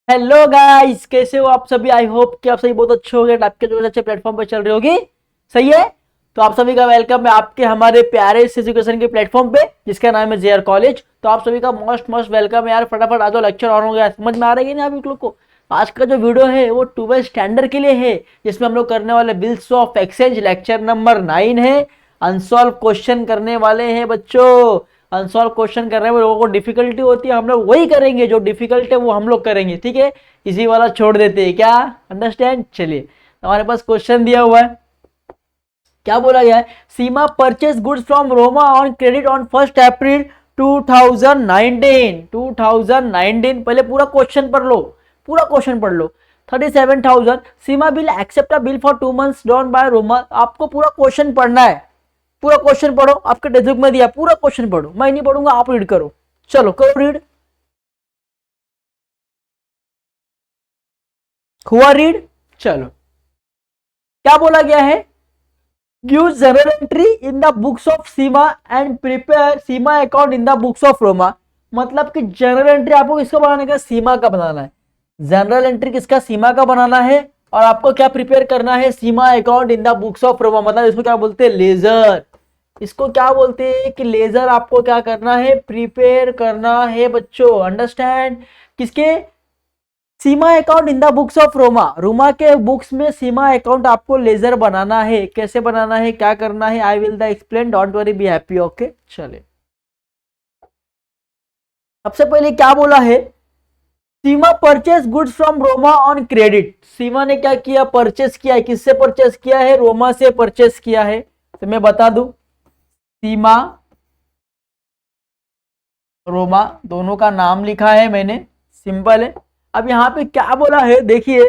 Hello guys, कैसे हो आप सभी। आई होप कि आप सभी बहुत अच्छे हो गए, आपके जो अच्छे प्लेटफॉर्म पर चल रही होगी। सही है। तो आप सभी का वेलकम है आपके हमारे प्यारे इस एजुकेशन के प्लेटफॉर्म पे जिसका नाम है जेआर कॉलेज। तो आप सभी का मोस्ट मोस्ट वेलकम है यार। फटाफट आ जाओ, लेक्चर ऑन हो गया। समझ में आ रही है ना आप लोग को। आज का जो वीडियो है वो 12th स्टैंडर्ड के लिए है, जिसमें हम लोग करने वाले bills of exchange lecture number 9 है। अनसॉल्व क्वेश्चन करने वाले हैं बच्चों। अनसॉल्व क्वेश्चन करने में लोगों को डिफिकल्टी होती है, हम लोग वही करेंगे जो डिफिकल्ट है वो हम लोग करेंगे। ठीक है, इसी वाला छोड़ देते हैं क्या। अंडरस्टैंड। चलिए, हमारे पास क्वेश्चन दिया हुआ है। क्या बोला गया है। Seema purchase goods from Roma on credit on 1 April 2019। 2019 पहले पूरा क्वेश्चन पढ़ लो। पूरा क्वेश्चन पढ़ लो। 37,000 Seema bill accept a bill for 2 months drawn by Roma. आपको पूरा क्वेश्चन पढ़ना है। पूरा क्वेश्चन पढ़ो, आपके टेक्स्ट में दिया। पूरा क्वेश्चन पढ़ो, मैं नहीं पढ़ूंगा, आप रीड करो। चलो करो रीड। हुआ रीड। चलो, क्या बोला गया है। Use general entry in the books of Seema and prepare Seema account in the books of Roma. मतलब कि जनरल एंट्री आपको किसका बनाने का, सीमा का बनाना है। जनरल एंट्री किसका, सीमा का बनाना है। और आपको क्या प्रिपेयर करना है, Seema account in the books of Roma. मतलब इसको क्या बोलते हैं, लेजर। इसको क्या बोलते हैं कि लेजर आपको क्या करना है, प्रिपेयर करना है बच्चों। अंडरस्टैंड। किसके, Seema account in the books of Roma. Roma के बुक्स में सीमा अकाउंट आपको लेजर बनाना है। कैसे बनाना है, क्या करना है, I will the explain, don't worry, be happy. Okay चले। सबसे पहले क्या बोला है, Seema purchase goods from Roma on credit. Seema ने क्या किया, परचेस किया है। किससे परचेस किया है, रोमा से परचेस किया है। तो मैं बता दूं, सीमा रोमा दोनों का नाम लिखा है मैंने, सिंपल है। अब यहाँ पे क्या बोला है देखिए,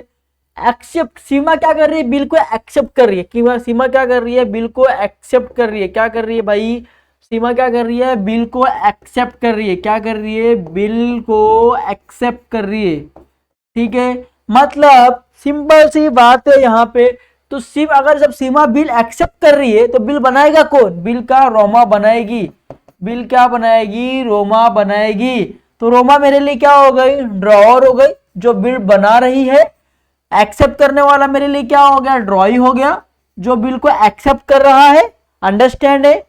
एक्सेप्ट। सीमा क्या कर रही है, बिल को एक्सेप्ट कर रही है। कि सीमा क्या कर रही है, बिल को एक्सेप्ट कर रही है। क्या कर रही है भाई, सीमा क्या कर रही है, बिल को एक्सेप्ट कर रही है। क्या कर रही है, बिल को एक्सेप्ट कर रही है। ठीक है, मतलब सिंपल सी बात है यहाँ पे। तो सिर्फ अगर जब सीमा बिल एक्सेप्ट कर रही है तो बिल बनाएगा कौन, बिल का रोमा बनाएगी। बिल क्या बनाएगी, रोमा बनाएगी। तो रोमा मेरे लिए क्या हो गई, ड्रॉअर हो गई जो बिल बना रही है। एक्सेप्ट करने वाला मेरे लिए क्या हो गया, ड्रॉई हो गया जो बिल को एक्सेप्ट कर रहा है। अंडरस्टैंड है।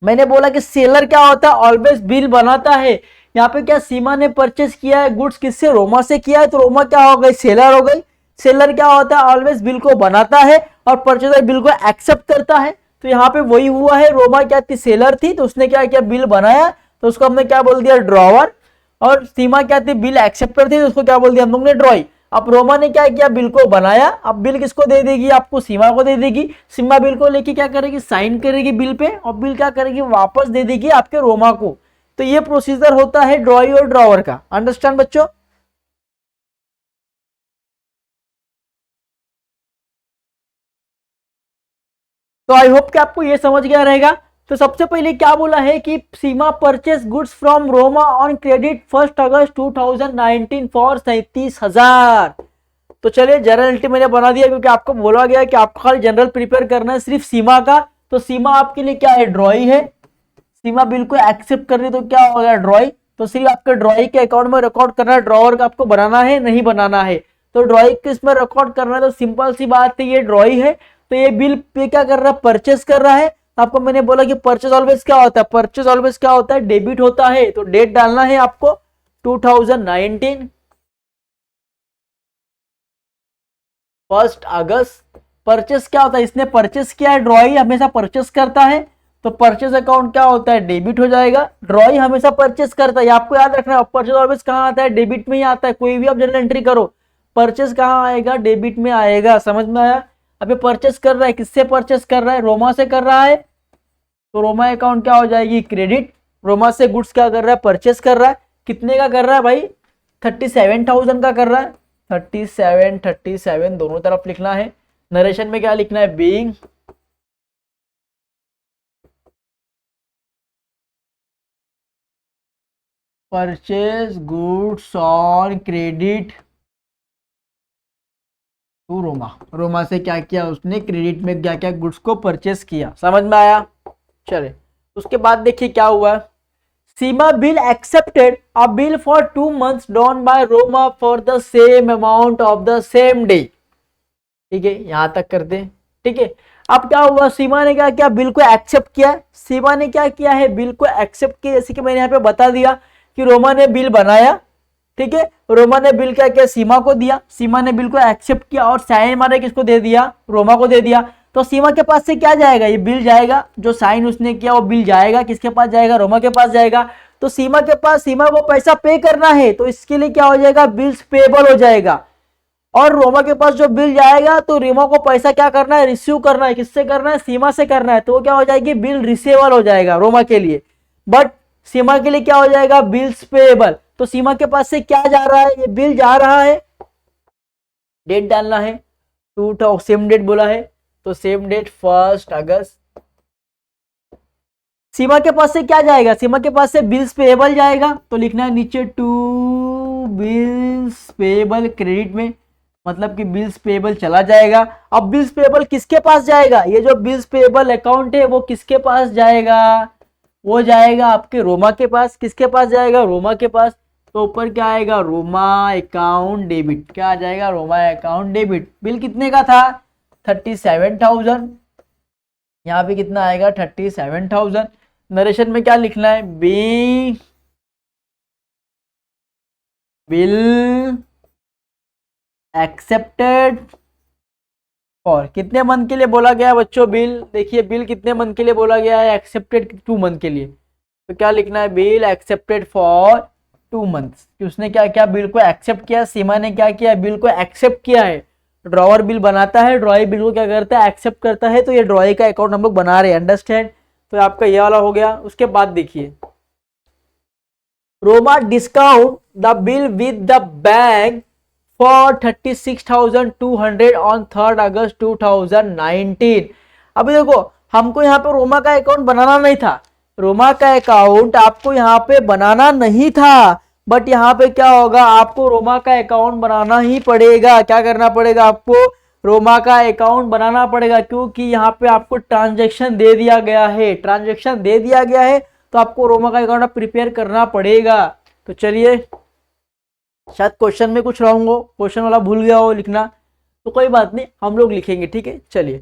मैंने बोला कि सेलर क्या होता है, ऑलवेज बिल बनाता है। यहाँ पे क्या, सीमा ने परचेस किया है गुड्स किससे, रोमा से किया है। तो रोमा क्या हो गई, सेलर हो गई। सेलर क्या होता है, ऑलवेज बिल को बनाता है और परचेजर बिल को एक्सेप्ट करता है। तो यहाँ पे वही हुआ है। रोमा क्या थी, सेलर थी, तो उसने क्या किया, बिल बनाया। तो उसको हमने क्या बोल दिया, ड्रॉवर। और सीमा क्या थी, बिल एक्सेप्टर थी, तो उसको क्या बोल दिया हम लोग ने, ड्रॉई। अब रोमा ने क्या किया, बिल को बनाया। अब बिल किसको दे देगी, आपको सीमा को दे देगी। सीमा बिल को लेके क्या करेगी, साइन करेगी बिल पे, और बिल क्या करेगी, वापस दे देगी आपके रोमा को। तो ये प्रोसीजर होता है ड्रॉई और ड्रॉवर का। अंडरस्टैंड बच्चों। तो आई होप कि आपको ये समझ गया रहेगा। तो सबसे पहले क्या बोला है कि Seema purchase goods from Roma on credit 1 August 2019 for 37,000। तो चलिए, जनरल मैंने बना दिया क्योंकि आपको बोला गया कि आपको खाली जनरल प्रिपेयर करना है सिर्फ सीमा का। तो सीमा आपके लिए क्या है, ड्रॉई है। सीमा बिल को एक्सेप्ट कर रही तो क्या हो गया, ड्रॉई। तो सिर्फ आपके ड्रॉई के अकाउंट में रिकॉर्ड करना है, ड्रॉवर का आपको बनाना है नहीं बनाना है। तो ड्रॉई किस में रिकॉर्ड करना है, तो सिंपल सी बात है, ये ड्रॉई है। तो ये बिल पे क्या कर रहा है, परचेस कर रहा है। आपको मैंने बोला कि परचेस ऑलवेज क्या होता है, परचेस ऑलवेज क्या होता है, डेबिट होता है। तो डेट डालना है आपको 2019 1 अगस्त। परचेस क्या होता है, इसने परचेस किया है, ड्रॉई हमेशा परचेस करता है। तो परचेस अकाउंट क्या होता है, डेबिट हो जाएगा। ड्रॉई हमेशा परचेस करता है, आपको याद रखना है। परचेस ऑलवेज कहाँ आता है, डेबिट में ही आता है। कोई भी आप जनरल एंट्री करो, परचेस कहाँ आएगा, डेबिट में आएगा। समझ में आया। अभी परचेस कर रहा है, किससे परचेस कर रहा है, रोमा से कर रहा है। तो रोमा अकाउंट क्या हो जाएगी, क्रेडिट। रोमा से गुड्स क्या कर रहा है, परचेस कर रहा है। कितने का कर रहा है भाई, 37,000 का कर रहा है। 37 दोनों तरफ लिखना है। नरेशन में क्या लिखना है, being purchase goods on credit to Roma. Roma से क्या किया उसने, क्रेडिट में क्या क्या गुड्स को परचेस किया। समझ में आया। चले, उसके बाद देखिए क्या हुआ। Seema bill accepted a bill for 2 months drawn by Roma for the same amount of the same day. ठीक है, यहां तक करते हैं। ठीक है, अब क्या हुआ, सीमा ने क्या किया, बिल को एक्सेप्ट किया। सीमा ने क्या किया है, बिल को एक्सेप्ट किया, जैसे कि मैंने यहाँ पे बता दिया कि रोमा ने बिल बनाया। ठीक है, रोमा ने बिल क्या किया, सीमा को दिया, सीमा ने बिल को एक्सेप्ट किया और साइन मारे किसको दे दिया, रोमा को दे दिया। तो सीमा के पास से क्या जाएगा, ये बिल जाएगा, जो साइन उसने किया वो बिल जाएगा, किसके पास जाएगा, रोमा के पास जाएगा। तो सीमा के पास, सीमा को पैसा पे करना है, तो इसके लिए क्या हो जाएगा, बिल्स पेबल हो जाएगा। और रोमा के पास जो बिल जाएगा तो रोमा को पैसा क्या करना है, रिसीव करना है, किससे करना है, सीमा से करना है, तो वो क्या हो जाएगी, बिल रिसीवेबल हो जाएगा रोमा के लिए। बट सीमा के लिए क्या हो जाएगा, बिल्स पेएबल। तो सीमा के पास से क्या जा रहा है, ये बिल जा रहा है, डेट डालना है, सेम डेट बोला है, तो सेम डेट 1 अगस्त। सीमा के पास से क्या जाएगा, सीमा के पास से बिल्स पेएबल जाएगा, तो लिखना है नीचे टू बिल्स पेएबल क्रेडिट में, मतलब कि बिल्स पेएबल चला जाएगा। अब बिल्स पेएबल किसके पास जाएगा, ये जो बिल्स पेएबल अकाउंट है वो किसके पास जाएगा, वो जाएगा आपके रोमा के पास। किसके पास जाएगा, रोमा के पास। तो ऊपर क्या आएगा, रोमा अकाउंट डेबिट, क्या आ जाएगा, रोमा अकाउंट डेबिट। बिल कितने का था, 37,000, यहाँ पे कितना आएगा, 37,000। नरेशन में क्या लिखना है, बिल एक्सेप्टेड फॉर, कितने मंथ के लिए बोला गया है बच्चों, बिल देखिए, बिल कितने मंथ के लिए बोला गया है, एक्सेप्टेड 2 मंथ के लिए। तो क्या लिखना है, बिल एक्सेप्टेड फॉर 2 मंथ्स। उसने क्या किया, बिल को एक्सेप्ट किया, सीमा ने क्या किया, बिल को एक्सेप्ट किया है। ड्रॉवर बिल बनाता है, ड्रॉई बिल को क्या करता है, एक्सेप्ट करता है। तो ये ड्रॉई का अकाउंट हम लोग बना रहे हैं, अंडरस्टैंड। तो आपका ये वाला हो गया। उसके बाद देखिए, Roma discount the bill with the bank for 36,200 on 3 अगस्त 2019। अभी देखो, हमको यहाँ पे रोमा का अकाउंट बनाना नहीं था, रोमा का अकाउंट आपको यहाँ पे बनाना नहीं था, बट यहाँ पे क्या होगा, आपको रोमा का अकाउंट बनाना ही पड़ेगा। क्या करना पड़ेगा आपको, रोमा का अकाउंट बनाना पड़ेगा, क्योंकि यहाँ पे आपको ट्रांजेक्शन दे दिया गया है, ट्रांजेक्शन दे दिया गया है, तो आपको रोमा का अकाउंट प्रिपेयर करना पड़ेगा। तो चलिए, शायद क्वेश्चन में कुछ रॉन्ग हो, क्वेश्चन वाला भूल गया हो लिखना, तो कोई बात नहीं, हम लोग लिखेंगे। ठीक है, चलिए।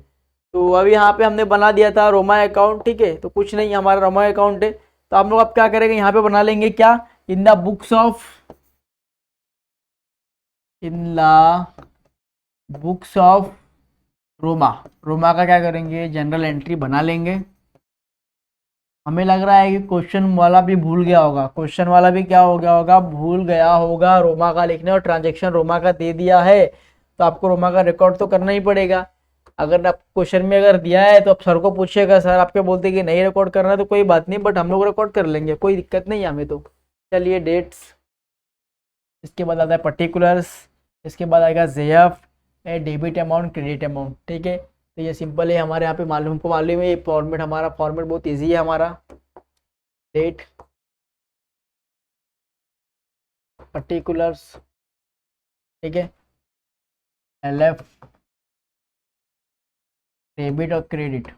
तो अभी यहाँ पे हमने बना दिया था रोमा अकाउंट। ठीक है, तो कुछ नहीं, हमारा रोमा अकाउंट है। तो हम लोग अब क्या करेंगे, यहाँ पे बना लेंगे क्या, इन the books of Roma, Roma का क्या करेंगे, जनरल एंट्री बना लेंगे। हमें लग रहा है कि क्वेश्चन वाला भी भूल गया होगा, क्वेश्चन वाला भी क्या हो गया होगा, भूल गया होगा रोमा का लिखने, और ट्रांजेक्शन रोमा का दे दिया है, तो आपको रोमा का रिकॉर्ड तो करना ही पड़ेगा। अगर आप क्वेश्चन में अगर दिया है तो आप सर को पूछिएगा, सर आपके बोलते कि नहीं रिकॉर्ड करना है तो कोई बात नहीं, बट हम लोग रिकॉर्ड कर लेंगे, कोई दिक्कत नहीं है हमें तो। चलिए, डेट्स, इसके बाद आता है पर्टिकुलर्स, इसके बाद आएगा JF, debit amount, credit amount. ठीक है, तो ये सिंपल है, हमारे यहाँ पे मालूम है, ये फॉर्मेट, हमारा फॉर्मेट बहुत ईजी है हमारा। डेट, पर्टिकुलर्स, ठीक है, एलएफ, डेबिट और क्रेडिट।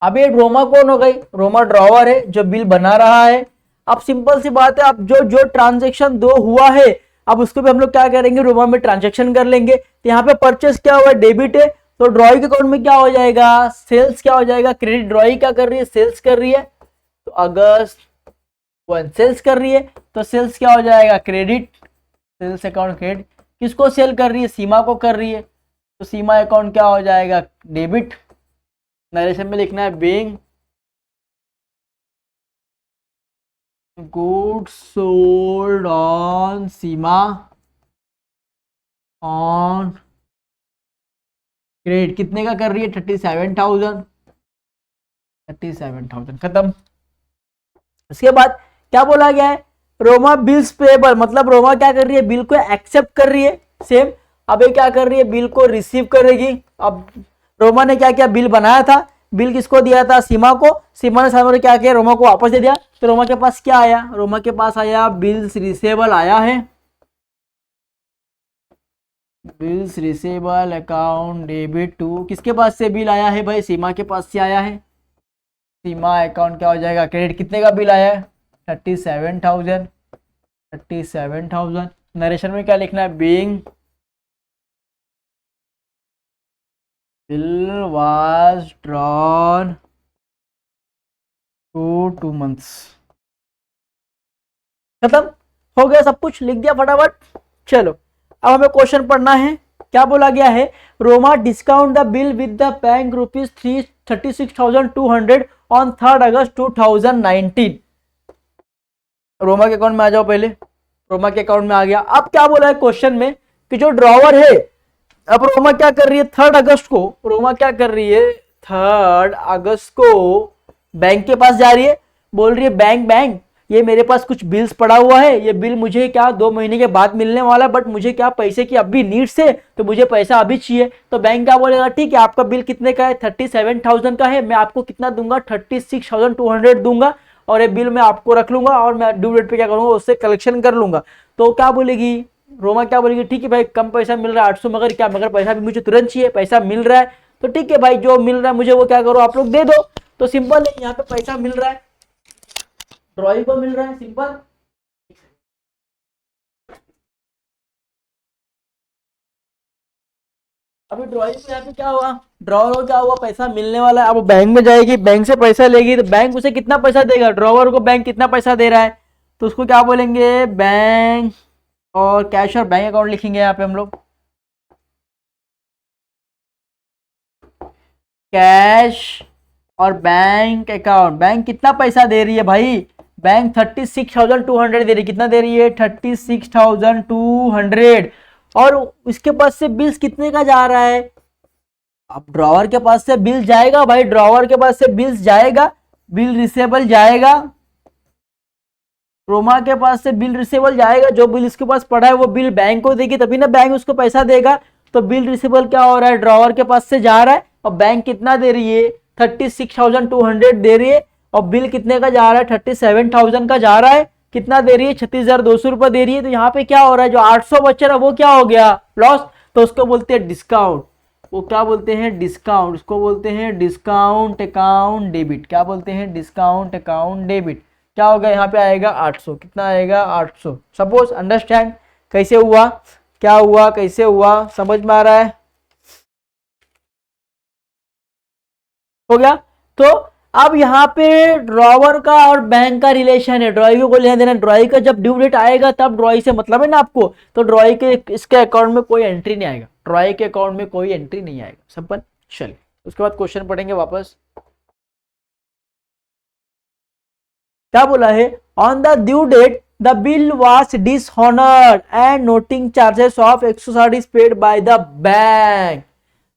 अब ये रोमा कौन हो गई, रोमा ड्रॉवर है जो बिल बना रहा है। अब सिंपल सी बात है, अब जो जो ट्रांजेक्शन दो हुआ है, अब उसको भी हम लोग क्या करेंगे, रोमा में ट्रांजेक्शन कर लेंगे। तो यहाँ पे परचेस क्या हुआ, डेबिट है, तो ड्रॉई के अकाउंट में क्या हो जाएगा, सेल्स क्या हो जाएगा, क्रेडिट। ड्रॉई क्या कर रही है, सेल्स कर रही है, तो अगस्त 1 सेल्स कर रही है, तो सेल्स क्या हो जाएगा, क्रेडिट, सेल्स अकाउंट क्रेडिट। किसको सेल कर रही है, सीमा को कर रही है, तो सीमा अकाउंट क्या हो जाएगा, डेबिट। नरेशन में लिखना है, being goods sold on Seema on credit, कितने का कर रही है, 37,000, खत्म। इसके बाद क्या बोला गया है, रोमा बिल्स पेएबल, मतलब रोमा क्या कर रही है, बिल को एक्सेप्ट कर रही है, सेम। अब ये क्या कर रही है, बिल को रिसीव करेगी। अब रोमा ने क्या किया, बिल बनाया था, बिल किसको दिया था, सीमा को, सीमा ने सामने क्या किया, रोमा को वापस दे दिया। तो रोमा के पास क्या आया, रोमा के पास आया बिल्स रिसीवेबल आया है, bills receivable account debit to, किसके पास से बिल आया है भाई, सीमा के पास से आया है। सीमा अकाउंट क्या हो जाएगा, क्रेडिट कितने का बिल आया है 37,000। 37,000 नरेशन में क्या लिखना है, being bill was drawn to 2 months। खत्म हो गया, सब कुछ लिख दिया फटाफट। चलो अब हमें क्वेश्चन पढ़ना है। क्या बोला गया है, Roma discount the bill with the bank ₹36,200 on 3 अगस्त 2019। रोमा के अकाउंट में आ जाओ, पहले रोमा के अकाउंट में आ गया। अब क्या बोला है क्वेश्चन में कि जो ड्रॉवर है, अब रोमा क्या कर रही है 3 अगस्त को, रोमा क्या कर रही है 3 अगस्त को बैंक के पास जा रही है, बोल रही है बैंक ये मेरे पास कुछ बिल्स पड़ा हुआ है, ये बिल मुझे क्या 2 महीने के बाद मिलने वाला है, बट मुझे क्या पैसे की अभी नीड्स है, तो मुझे पैसा अभी चाहिए। तो बैंक क्या बोलेगा, ठीक है आपका बिल कितने का है 37,000 का है, मैं आपको कितना दूंगा 36,200 दूंगा, और ये बिल मैं आपको रख लूंगा और मैं ड्यू डेट पे क्या करूंगा उससे कलेक्शन कर लूंगा। तो क्या बोलेगी रोमा, क्या बोलेगी, ठीक है भाई कम पैसा मिल रहा है 800, मगर पैसा भी मुझे तुरंत चाहिए, पैसा मिल रहा है तो ठीक है भाई जो मिल रहा है मुझे वो क्या करो आप लोग दे दो। तो सिंपल है, यहाँ पे पैसा मिल रहा है, ड्रॉइंग को मिल रहा है, सिंपल। अभी ड्रॉइंग में यहाँ पे क्या हुआ, ड्रॉवर को क्या हुआ, पैसा मिलने वाला है। अब बैंक में जाएगी, बैंक से पैसा लेगी, तो बैंक उसे कितना पैसा देगा, ड्रॉवर को बैंक कितना पैसा दे रहा है, तो उसको क्या बोलेंगे बैंक और कैश और बैंक अकाउंट लिखेंगे यहाँ पे हम लोग। कैश और बैंक अकाउंट, बैंक कितना पैसा दे रही है भाई, बैंक 36,200 दे रही है, कितना दे रही है 36,200, और उसके पास से बिल्स कितने का जा रहा है, अब ड्रॉवर के पास से बिल जाएगा भाई, ड्रॉवर के पास से बिल्स जाएगा, बिल रिसेबल जाएगा, रोमा के पास से बिल रिसेबल जाएगा, जो बिल इसके पास पड़ा है वो बिल बैंक को देगी, तभी ना बैंक उसको पैसा देगा। तो बिल रिसेबल क्या हो रहा है, ड्रॉवर के पास से जा रहा है, और बैंक कितना दे रही है 36,200 दे रही है, और बिल कितने का जा रहा है 37,000 का जा रहा है, कितना दे रही है 36,200 रुपए दे रही है। तो यहाँ पे क्या हो रहा है, जो 800 बच रहा है वो क्या हो गया लॉस, तो उसको बोलते हैं डिस्काउंट, वो क्या बोलते हैं डिस्काउंट, उसको बोलते हैं डिस्काउंट अकाउंट डेबिट, क्या बोलते हैं डिस्काउंट अकाउंट डेबिट। क्या होगा यहाँ पे आएगा 800, कितना आएगा 800। सपोज अंडरस्टैंड कैसे हुआ, क्या हुआ कैसे हुआ, समझ में आ रहा है, हो गया। तो अब यहाँ पे ड्रॉवर का और बैंक का रिलेशन है, ड्रॉई को लेना देना, ड्रॉई का जब ड्यू डेट आएगा तब ड्रॉई से मतलब है ना आपको, तो ड्रॉई के इसके अकाउंट में कोई एंट्री नहीं आएगा, ड्रॉई के अकाउंट में कोई एंट्री नहीं आएगा, सिंपल। चलिए उसके बाद क्वेश्चन पढ़ेंगे वापस। क्या बोला है, on the due date the bill was dishonoured and noting charges of एक्सोसाइड is paid by the bank.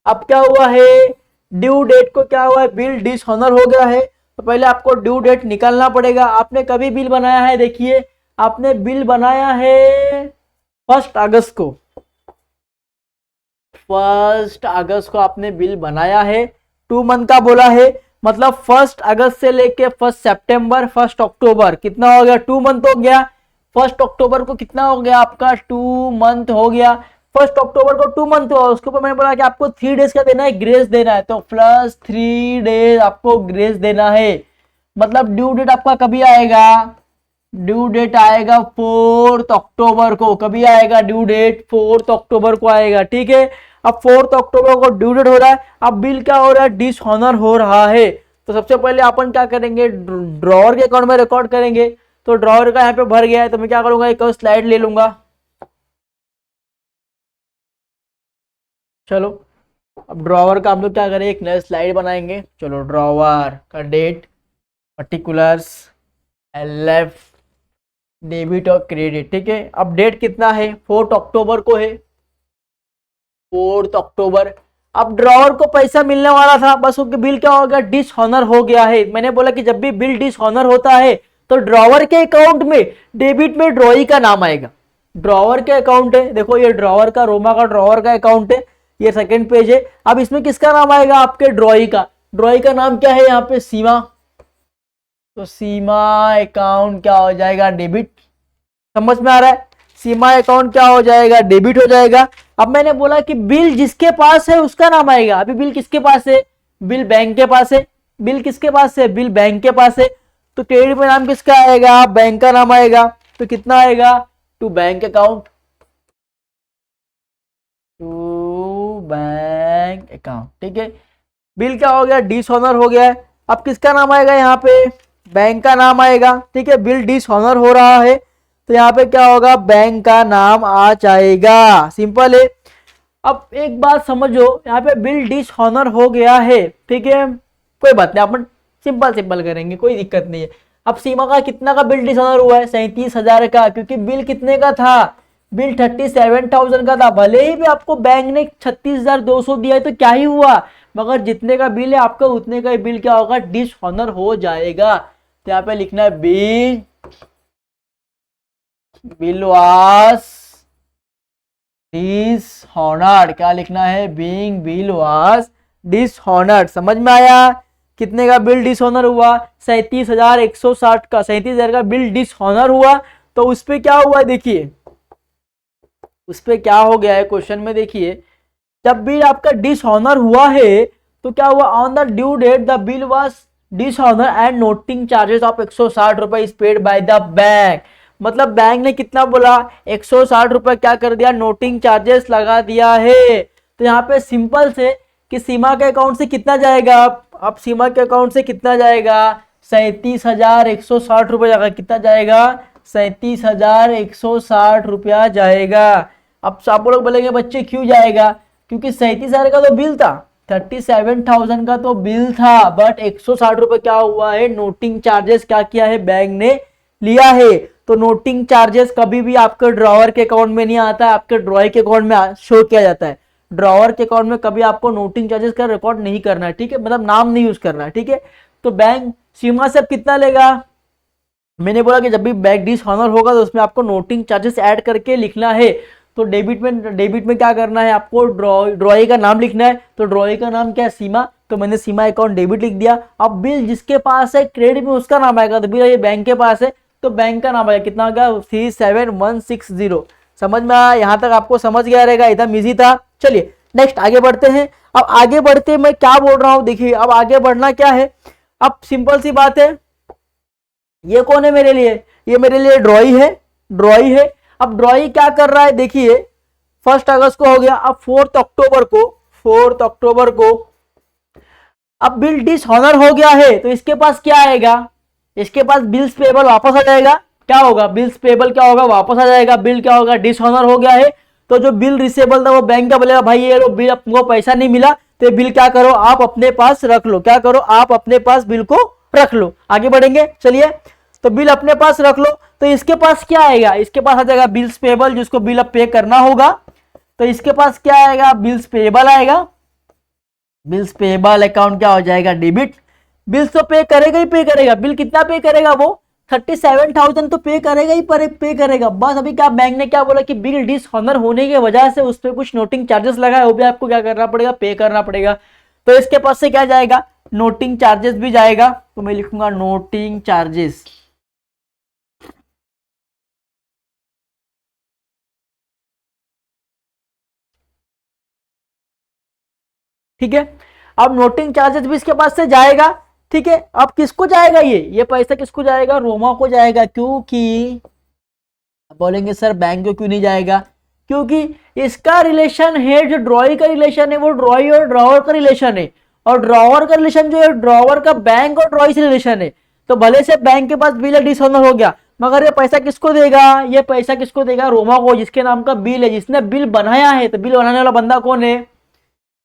अब क्या हुआ है, ड्यू डेट को क्या हुआ है, बिल डिसऑनर हो गया है, तो पहले आपको ड्यू डेट निकालना पड़ेगा। आपने कभी बिल बनाया है, देखिए आपने बिल बनाया है 1 अगस्त को, 1 अगस्त को आपने बिल बनाया है, 2 मंथ का बोला है, मतलब 1 अगस्त से लेके 1 सितंबर 1 अक्टूबर कितना हो गया 2 मंथ हो गया। 1 अक्टूबर को कितना हो गया आपका 2 मंथ हो गया। 1 अक्टूबर को 2 मंथ हुआ, उसके ऊपर मैंने बोला कि आपको 3 डेज का देना है, ग्रेस देना है, तो प्लस 3 डेज आपको ग्रेस देना है। मतलब ड्यू डेट आपका कभी आएगा, ड्यू डेट आएगा 4 अक्टूबर को, कभी आएगा ड्यू डेट 4 अक्टूबर को आएगा, ठीक है। अब 4 अक्टूबर को ड्यू डेट हो रहा है, अब बिल क्या हो रहा है डिसऑनर हो रहा है, तो सबसे पहले अपन क्या करेंगे ड्रॉवर के अकाउंट में रिकॉर्ड करेंगे। तो ड्रॉवर का यहाँ पे भर गया है, तो मैं क्या करूंगा एक स्लाइड ले लूंगा। चलो अब ड्रॉवर का हम लोग क्या करें, एक नया स्लाइड बनाएंगे। चलो ड्रॉवर का डेट, पर्टिकुलर्स, एलएफ, डेबिट और क्रेडिट, ठीक है। अब डेट कितना है 4 अक्टूबर को है, 4 अक्टूबर। अब ड्रॉवर को पैसा मिलने वाला था, बस उसके बिल क्या हो गया डिसऑनर हो गया है। मैंने बोला कि जब भी बिल डिसऑनर होता है तो ड्रॉवर के अकाउंट में डेबिट में ड्रॉई का नाम आएगा, ड्रॉवर के अकाउंट है, देखो ये ड्रॉवर का, रोमा का ड्रॉवर का अकाउंट है, ये सेकंड पेज है। अब इसमें किसका नाम आएगा आपके ड्रॉई का, ड्रॉई का नाम क्या है यहाँ पे सीमा, तो सीमा अकाउंट क्या हो जाएगा डेबिट, समझ में आ रहा है, सीमा अकाउंट क्या हो जाएगा डेबिट हो जाएगा। अब मैंने बोला कि बिल जिसके पास है उसका नाम आएगा, अभी बिल किसके पास है, बिल बैंक के पास है, बिल किसके पास है, बिल बैंक के पास है, तो क्रेडिट में नाम किसका आएगा, बैंक का नाम आएगा। तो कितना आएगा, to bank account, to bank account, ठीक है। बिल क्या हो गया, डिसऑनर हो गया है। अब किसका नाम आएगा यहाँ पे, बैंक का नाम आएगा, ठीक है। बिल डिसऑनर हो रहा है तो यहाँ पे क्या होगा, बैंक का नाम आ जाएगा, सिंपल है। अब एक बात समझो, यहाँ पे बिल डिसऑनर हो गया है, ठीक है, कोई बात नहीं, अपन सिंपल सिंपल करेंगे, कोई दिक्कत नहीं है। अब सीमा का कितना का बिल डिसऑनर हुआ है, 37,000 का, क्योंकि बिल कितने का था, बिल 37,000 का था। भले ही भी आपको बैंक ने 36,200 दिया है तो क्या ही हुआ, मगर जितने का बिल है आपका उतने का बिल क्या होगा, डिसऑनर हो जाएगा। तो यहाँ पे लिखना है बिल वाज डिसऑनर्ड, क्या लिखना है, बीइंग बिल वाज डिसऑनर्ड। समझ में आया, कितने का बिल डिसऑनर हुआ, 37,160 का, 37,000 का बिल डिसऑनर हुआ। तो उस पे क्या हुआ देखिए, उस पे क्या हो गया है क्वेश्चन में, देखिए जब बिल आपका डिसऑनर हुआ है तो क्या हुआ, on the due date the bill was dishonour and noting charges of 160 रुपए is paid by the bank. मतलब बैंक ने कितना बोला, 160 रुपए क्या कर दिया, नोटिंग चार्जेस लगा दिया है। तो यहाँ पे सिंपल से कि सीमा के अकाउंट से कितना जाएगा, अब सीमा के अकाउंट से कितना जाएगा, 37,160 रुपए जाएगा, कितना जाएगा, 37,160 रुपया जाएगा। अब आप लोग बोलेंगे बच्चे क्यों जाएगा, क्योंकि 37,000 का तो बिल था, 37,000 का तो बिल था, बट 160 रुपए क्या हुआ है, नोटिंग चार्जेस क्या किया है, बैंक ने लिया है। तो नोटिंग चार्जेस कभी भी आपके ड्रॉवर के अकाउंट में नहीं आता है, आपके ड्रॉई के अकाउंट में शो किया जाता है। ड्रॉवर के अकाउंट में कभी आपको नोटिंग चार्जेस का रिकॉर्ड नहीं करना है, ठीक है, मतलब नाम नहीं यूज करना है, ठीक है। तो बैंक सीमा से अब कितना लेगा, मैंने बोला कि जब भी बैंक डिसऑनर होगा तो उसमें आपको नोटिंग चार्जेस ऐड करके लिखना है। तो डेबिट में क्या करना है, आपको ड्रॉई का नाम लिखना है। तो ड्रॉई का नाम क्या है, सीमा, तो मैंने सीमा अकाउंट डेबिट लिख दिया। अब बिल जिसके पास है क्रेडिट में उसका नाम आएगा, तो बिल ये बैंक के पास है तो बैंक का नाम आएगा, कितना हो गया, 37,160। समझ में आया, यहां तक आपको समझ गया रहेगा, एकदम इजी था। चलिए नेक्स्ट आगे बढ़ते हैं। अब आगे बढ़ते मैं क्या बोल रहा हूं, देखिए अब आगे बढ़ना क्या है, अब सिंपल सी बात है, ये कौन है मेरे लिए, ये मेरे लिए ड्रॉई है, ड्रॉई है। अब ड्रॉई क्या कर रहा है, देखिए 1 अगस्त को हो गया, अब 4 अक्टूबर को, 4 अक्टूबर को अब बिल डिसऑनर हो गया है तो इसके पास क्या आएगा, इसके पास बिल्स पेबल वापस आ जाएगा। क्या होगा, बिल्स पेबल क्या होगा, वापस आ जाएगा। बिल क्या होगा, डिसऑनर हो गया है तो जो बिल रिसेबल था वो बैंक का बोलेगा, भाई ये लो बिल, आपको पैसा नहीं मिला तो बिल क्या करो, आप अपने पास रख लो, क्या करो, आप अपने पास बिल को रख लो। आगे बढ़ेंगे, चलिए। तो बिल अपने पास रख लो, तो इसके पास क्या आएगा, इसके पास आ जाएगा बिल्स पेबल, जिसको बिल अब पे करना होगा। तो इसके पास क्या आएगा, बिल्स पेबल आएगा। बिल्स पेबल अकाउंट क्या हो जाएगा, डेबिट। बिल्स तो पे करेगा ही पे करेगा, बिल कितना पे करेगा, वो 37,000 तो पे करेगा ही, पर पे करेगा। बस अभी क्या बैंक ने क्या बोला कि बिल डिसऑनर होने की वजह से उस पर कुछ नोटिंग चार्जेस लगा है, वो भी आपको क्या करना पड़ेगा, पे करना पड़ेगा। तो इसके पास से क्या जाएगा, नोटिंग चार्जेस भी जाएगा। तो मैं लिखूंगा नोटिंग चार्जेस, ठीक है। अब नोटिंग चार्जेस भी इसके पास से जाएगा, ठीक है। अब किसको जाएगा, ये पैसा किसको जाएगा, रोमा को जाएगा। क्योंकि बोलेंगे सर बैंक को क्यों नहीं जाएगा, क्योंकि इसका रिलेशन है, जो ड्रॉई का रिलेशन है वो ड्रॉई और ड्रॉवर का रिलेशन है, और ड्रॉवर का रिलेशन जो है ड्रॉवर का बैंक और ड्रॉई से रिलेशन है। तो भले से बैंक के पास बिल डिसऑनर हो गया, मगर ये पैसा किसको देगा, ये पैसा किसको देगा, रोमा को, जिसके नाम का बिल है, जिसने बिल बनाया है। तो बिल बनाने वाला बंदा कौन है,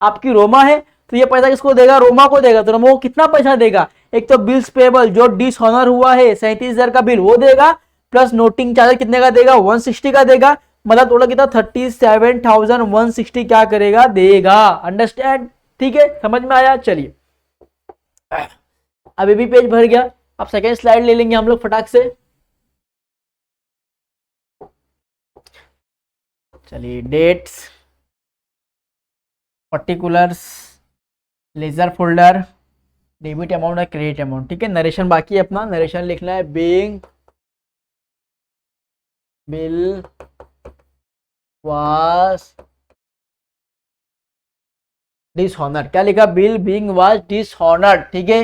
आपकी रोमा है। तो ये पैसा किसको देगा, रोमा को देगा। तो रोमा को कितना पैसा देगा, एक तो बिल्स पेबल जो डिसऑनर हुआ है 37,000 का बिल वो देगा, प्लस नोटिंग चार्ज कितने का देगा, 160 का देगा। मतलब टोटल कितना, 37,160 क्या करेगा, देगा। अंडरस्टैंड, ठीक है, समझ में आया। चलिए अभी भी पेज भर गया, अब सेकेंड स्लाइड ले लेंगे हम लोग फटाक से। चलिए dates, particulars, ledger folder, debit amount और क्रेडिट अमाउंट, ठीक है। नरेशन बाकी है अपना, नरेशन लिखना है, बीइंग बिल वाज डिसऑनर्ड। क्या लिखा, बिल बीइंग वाज डिसऑनर्ड, ठीक है।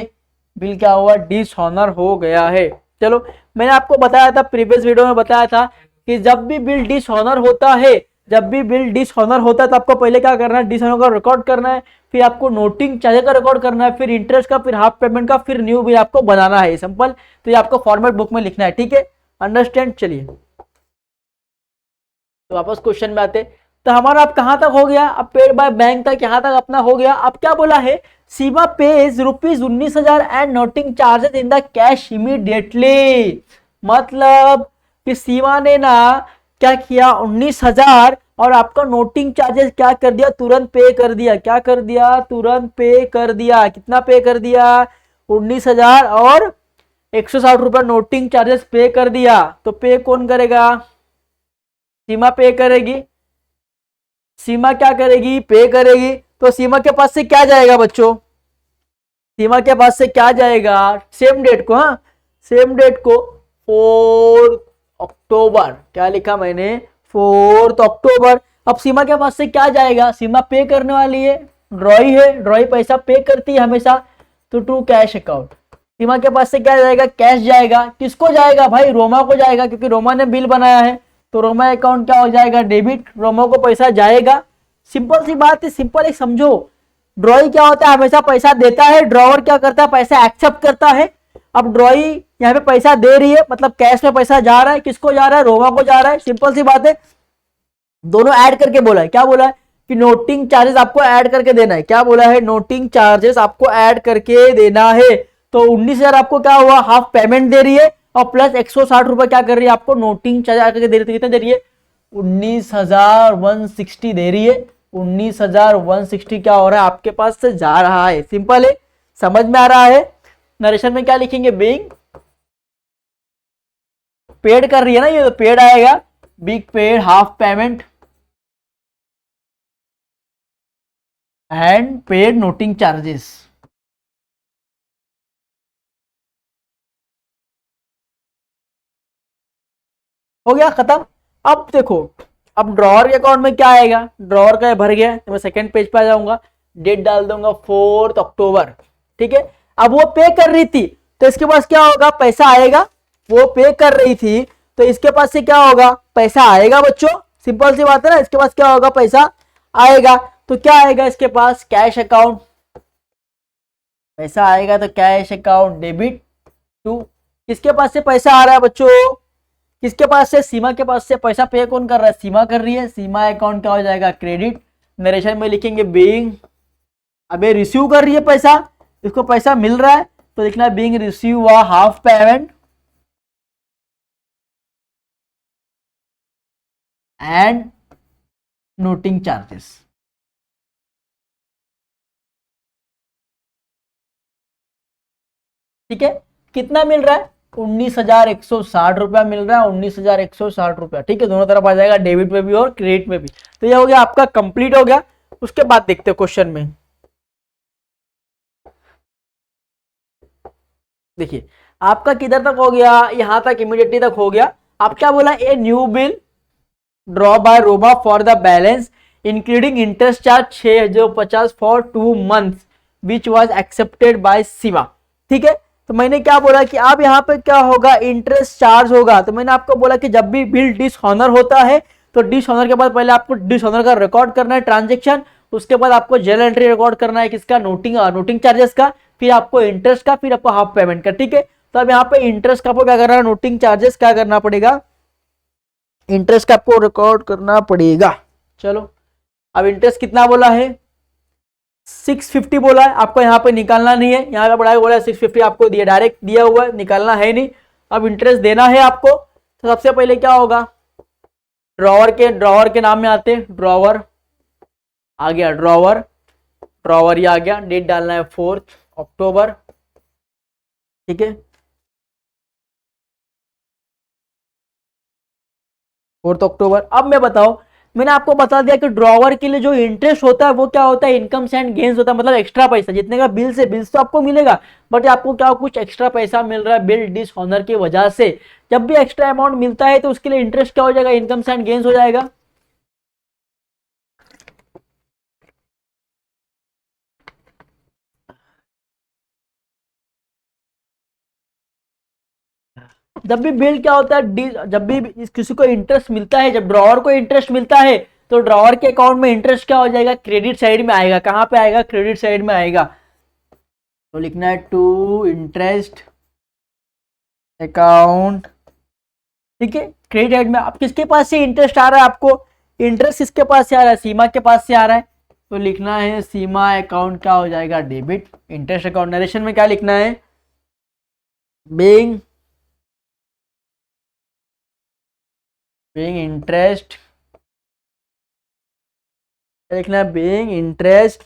बिल क्या हुआ, डिसऑनर हो गया है। चलो, मैंने आपको बताया था, प्रीवियस वीडियो में बताया था कि जब भी बिल डिसऑनर होता है, जब भी बिल डिसऑनर होता है तो आपको पहले क्या करना है, डिसऑनर का रिकॉर्ड करना है, फिर आपको नोटिंग चार्ज का रिकॉर्ड करना है, फिर इंटरेस्ट का, फिर हाफ पेमेंट का, फिर न्यू बिल आपको बनाना है। सिंपल। तो ये आपको फॉर्मेट बुक में लिखना है, ठीक है, अंडरस्टैंड। चलिए तो वापस क्वेश्चन में आते। तो हमारा अब कहां तक हो गया, अब पेड बाय बैंक तक यहां तक अपना हो गया। अब क्या बोला है, Seema pays ₹19,000 and noting charges in the cash immediately. मतलब कि सीमा ने ना क्या किया, 19,000 और आपका नोटिंग चार्जेस क्या कर दिया, तुरंत पे कर दिया। क्या कर दिया, तुरंत पे कर दिया। कितना पे कर दिया, 19,000 और 160 रुपया नोटिंग चार्जेस पे कर दिया। तो पे कौन करेगा, सीमा पे करेगी। सीमा क्या करेगी, पे करेगी। तो सीमा के पास से क्या जाएगा बच्चों, सीमा के पास से क्या जाएगा, सेम डेट को, हाँ सेम डेट को, 4 अक्टूबर। क्या लिखा मैंने, 4 अक्टूबर। अब सीमा के पास से क्या जाएगा, सीमा पे करने वाली है, ड्रॉई है, ड्रॉई पैसा पे करती है हमेशा। तो टू कैश अकाउंट, सीमा के पास से क्या जाएगा, कैश जाएगा। किसको जाएगा भाई, रोमा को जाएगा, क्योंकि रोमा ने बिल बनाया है। तो रोमा अकाउंट क्या हो जाएगा, डेबिट, रोमा को पैसा जाएगा। सिंपल सी बात है, सिंपल एक समझो। ड्रॉई क्या होता है, हमेशा पैसा देता है, ड्रॉवर क्या करता है, पैसा एक्सेप्ट करता है। अब ड्रॉई यहाँ पे पैसा दे रही है, मतलब कैश में पैसा जा रहा है, किसको जा रहा है, रोमा को जा रहा है। सिंपल सी बात है, दोनों ऐड करके बोला है। क्या बोला है कि नोटिंग चार्जेस आपको ऐड करके देना है। क्या बोला है, नोटिंग चार्जेस आपको ऐड करके देना है। तो 19,000 आपको क्या हुआ, हाफ पेमेंट दे रही है, और प्लस 160 रुपए क्या कर रही है, आपको नोटिंग चार्ज ऐड करके दे रही है। कितना दे रही है, 19,160 दे रही है। 19,160 क्या हो रहा है, आपके पास से जा रहा है। सिंपल है, समझ में आ रहा है। नरेशन में क्या लिखेंगे, बीइंग पेड कर रही है ना ये, तो पेड आएगा, big paid half payment and paid noting charges. हो गया खत्म। अब देखो, अब ड्रॉअर के अकाउंट में क्या आएगा, ड्रॉअर का भर गया, तो मैं सेकंड पेज पे आ जाऊंगा, डेट डाल दूंगा 4 अक्टूबर। ठीक है, अब वो पे कर रही थी, तो इसके पास क्या होगा, पैसा आएगा। वो पे कर रही थी, तो इसके पास से क्या होगा, पैसा आएगा बच्चों। सिंपल सी बात है ना, इसके पास क्या होगा, पैसा आएगा। तो क्या आएगा इसके पास, कैश अकाउंट, पैसा आएगा तो कैश अकाउंट डेबिट टू। किसके पास से पैसा आ रहा है बच्चों, किसके पास से, सीमा के पास से। पैसा पे कौन कर रहा है, सीमा कर रही है। सीमा अकाउंट क्या हो जाएगा, क्रेडिट। नरेशन में लिखेंगे बीइंग, अबे रिसीव कर रही है पैसा, इसको पैसा मिल रहा है, तो लिखना है बीइंग रिसीव हुआ half payment and noting charges. ठीक है, कितना मिल रहा है, 19,160 रुपया मिल रहा है, 19,160 रुपया। ठीक है, दोनों तरफ आ जाएगा, डेबिट में भी और क्रेडिट में भी। तो यह हो गया आपका, कंप्लीट हो गया। उसके बाद देखते हैं क्वेश्चन में। देखिए, आपका किधर तक हो गया, यहां तक इमीडिएटली तक हो गया। आप क्या बोला, a new bill draw by Roma for the balance including interest charge 6,50 for 2 months which was accepted by Seema. ठीक है, तो मैंने क्या बोला कि अब यहाँ पे क्या होगा, इंटरेस्ट चार्ज होगा। तो मैंने आपको बोला कि जब भी बिल डिसऑनर होता है, तो डिसऑनर के बाद पहले आपको डिसऑनर का रिकॉर्ड करना है, ट्रांजेक्शन। उसके बाद आपको जर्नल एंट्री रिकॉर्ड करना है, किसका, नोटिंग चार्जेस का, फिर आपको इंटरेस्ट का, फिर आपको हाफ पेमेंट का। ठीक है, तो अब यहाँ पे इंटरेस्ट का आपको क्या करना है, नोटिंग चार्जेस क्या करना पड़ेगा, इंटरेस्ट का आपको रिकॉर्ड करना पड़ेगा। चलो, अब इंटरेस्ट कितना बोला है, 650 बोला है, आपको यहाँ पे निकालना नहीं है। यहाँ पे बढ़ाया बोला है 650, आपको दिया, डायरेक्ट दिया हुआ है, निकालना है नहीं। अब इंटरेस्ट देना है आपको, तो सबसे पहले क्या होगा, ड्रॉवर के नाम में आते हैं, ड्रॉवर आ गया, ड्रॉवर ये आ गया। डेट डालना है 4 अक्टूबर। ठीक है, 4 अक्टूबर। अब मैं बताओ, मैंने आपको बता दिया कि ड्रॉवर के लिए जो इंटरेस्ट होता है वो क्या होता है, इनकम एंड गेन्स होता है, मतलब एक्स्ट्रा पैसा। जितने का बिल से, बिल्स तो आपको मिलेगा, बट आपको क्या कुछ एक्स्ट्रा पैसा मिल रहा है बिल डिसऑनर की वजह से। जब भी एक्स्ट्रा अमाउंट मिलता है तो उसके लिए इंटरेस्ट क्या हो जाएगा, इनकम एंड गेन्स हो जाएगा। जब भी बिल क्या होता है, जब भी किसी को इंटरेस्ट मिलता है, जब ड्रॉवर को इंटरेस्ट मिलता है तो ड्रॉवर के अकाउंट में इंटरेस्ट क्या हो जाएगा, क्रेडिट साइड में आएगा। कहां पे आएगा, क्रेडिट साइड में आएगा। तो लिखना है टू इंटरेस्ट अकाउंट, ठीक है। क्रेडिट साइड में आप किसके पास से इंटरेस्ट आ रहा है, आपको इंटरेस्ट किसके पास से आ रहा है, सीमा के पास से आ रहा है। तो लिखना है सीमा अकाउंट क्या हो जाएगा, डेबिट। इंटरेस्ट अकाउंट नरेशन में क्या लिखना है, बीइंग इंटरेस्ट, लिखना है being interest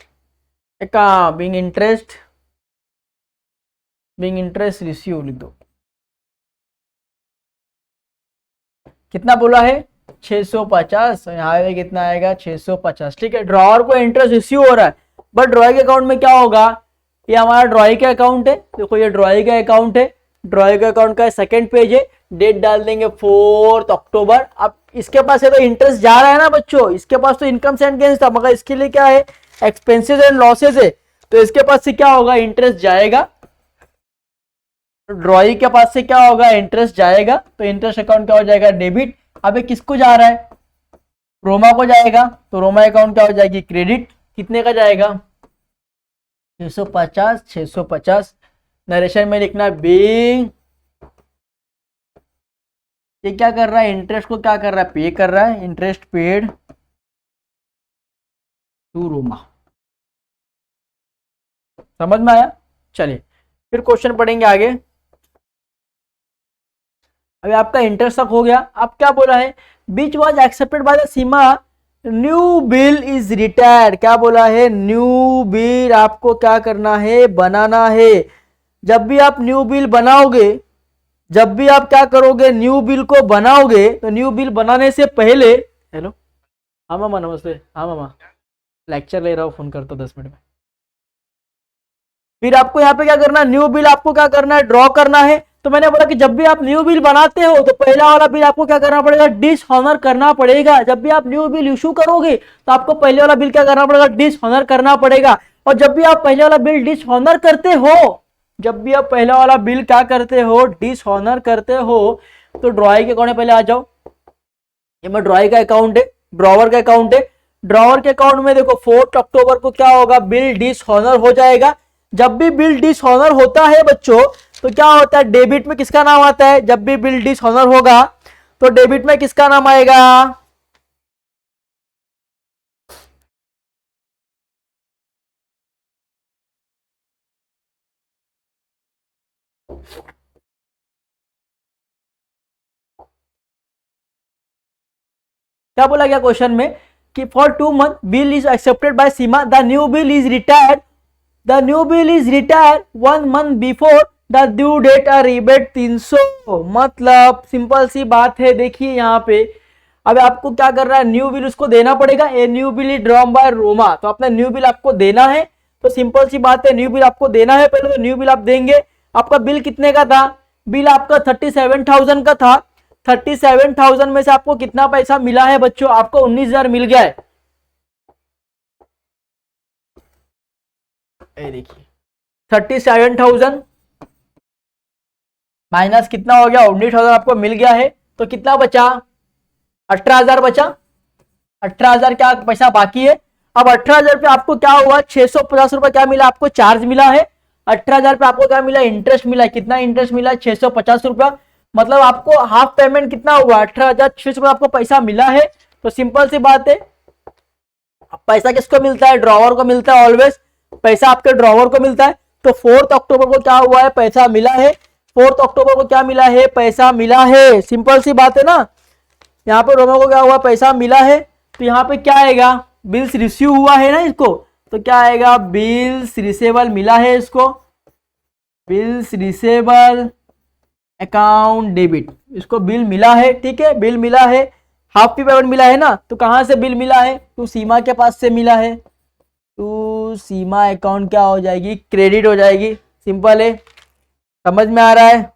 account, being interest receive लिख दो। कितना बोला है, 650। यहाँ पे कितना आएगा, 650, ठीक है। ड्रॉवर को इंटरेस्ट रिसीव हो रहा है, बट ड्रॉई के अकाउंट में क्या होगा, ये हमारा ड्रॉई का अकाउंट है। देखो ये ड्रॉई का अकाउंट है, ड्रॉई का अकाउंट का सेकंड पेज है। डेट डाल देंगे 4 अक्टूबर। अब इसके पास है तो इंटरेस्ट जा रहा है ना बच्चों, इसके पास तो इनकम एंड गेन्स था, मगर इसके लिए क्या है, एक्सपेंसेस एंड लॉसेज है। तो इसके पास से क्या होगा, इंटरेस्ट जाएगा। ड्रॉई के पास से क्या होगा, इंटरेस्ट जाएगा। तो इंटरेस्ट अकाउंट क्या हो जाएगा, डेबिट। अबे किसको जा रहा है, रोमा को जाएगा। तो रोमा अकाउंट क्या हो जाएगी, क्रेडिट। कितने का जाएगा, 650, 650। नरेशन में लिखना है बीइंग, ये क्या कर रहा है, इंटरेस्ट को क्या कर रहा है, पे कर रहा है। Interest paid to Roma. समझ में आया। चलिए फिर क्वेश्चन पढ़ेंगे आगे। अभी आपका इंटरेस्ट तक हो गया। अब क्या बोला है, which was accepted by the Seema, new bill is retired. क्या बोला है, न्यू बिल आपको क्या करना है, बनाना है। जब भी आप न्यू बिल बनाओगे, जब भी आप क्या करोगे, न्यू बिल को बनाओगे, तो न्यू बिल बनाने से पहले, हेलो हाँ मामा नमस्ते, हाँ मामा लेक्चर ले रहा हूँ, फोन करता 10 मिनट में। फिर आपको यहाँ पे क्या करना है, न्यू बिल आपको क्या करना है, ड्रॉ करना है। तो मैंने बोला कि जब भी आप न्यू बिल बनाते हो तो पहला वाला बिल आपको क्या करना पड़ेगा, डिसऑनर करना पड़ेगा। जब भी आप न्यू बिल इशू करोगे तो आपको पहले वाला बिल क्या करना पड़ेगा, डिसऑनर करना पड़ेगा। और जब भी आप पहले वाला बिल डिसऑनर करते हो, जब भी आप पहला वाला बिल क्या करते हो, डिसऑनर करते हो, तो ड्रॉई के अकाउंट में पहले आ जाओ। ये मैं ड्रॉई का अकाउंट है, ड्रॉवर का अकाउंट है। ड्रॉवर के अकाउंट में देखो 4 अक्टूबर को क्या होगा, बिल डिसऑनर हो जाएगा। जब भी बिल डिसऑनर होता है बच्चों, तो क्या होता है, डेबिट में किसका नाम आता है, जब भी बिल डिसऑनर होगा तो डेबिट में किसका नाम आएगा, क्या बोला गया क्वेश्चन में कि for 2 month bill is accepted by Seema, the new bill is retired, the new bill is retired 1 month before the due date a rebate 300। मतलब सिंपल सी बात है, देखिए यहाँ पे अब आपको क्या करना है, न्यू बिल उसको देना पड़ेगा। ए new bill is drawn by Roma, तो अपना न्यू बिल आपको देना है। तो सिंपल सी बात है, न्यू बिल आपको देना है। पहले तो न्यू बिल आप देंगे। आपका बिल कितने का था, बिल आपका 37,000 का था। 37,000 में से आपको कितना पैसा मिला है बच्चों, आपको 19,000 मिल गया है। देखिए 37,000 माइनस कितना हो गया, 19,000 आपको मिल गया है। तो कितना बचा, 18,000 बचा। 18,000 क्या पैसा बाकी है। अब 18,000 पे आपको क्या हुआ, 650 रुपए क्या मिला, आपको चार्ज मिला है। 18,000 पे आपको क्या मिला, इंटरेस्ट मिला। कितना इंटरेस्ट मिला, 650 रुपया। मतलब आपको हाफ पेमेंट कितना हुआ, 18,600 रुपये आपको पैसा मिला है। तो सिंपल सी बात है, पैसा किसको मिलता है, ड्रॉवर को मिलता है ऑलवेज। पैसा आपके ड्रॉवर को मिलता है। तो 4 अक्टूबर को क्या हुआ है, पैसा मिला है। 4 अक्टूबर को क्या मिला है, पैसा मिला है। सिंपल सी बात है ना। यहाँ पे रोमा को क्या हुआ, पैसा मिला है। तो यहाँ पे क्या आएगा, बिल्स रिसीव हुआ है ना इसको, तो क्या आएगा, बिल्स रिसेबल मिला है इसको, बिल्स रिसेबल अकाउंट डेबिट, इसको बिल मिला है। ठीक है, बिल मिला है, हाफ की पेमेंट मिला है ना। तो कहां से बिल मिला है, तो सीमा के पास से मिला है। तो सीमा अकाउंट क्या हो जाएगी, क्रेडिट हो जाएगी। सिंपल है, समझ में आ रहा है।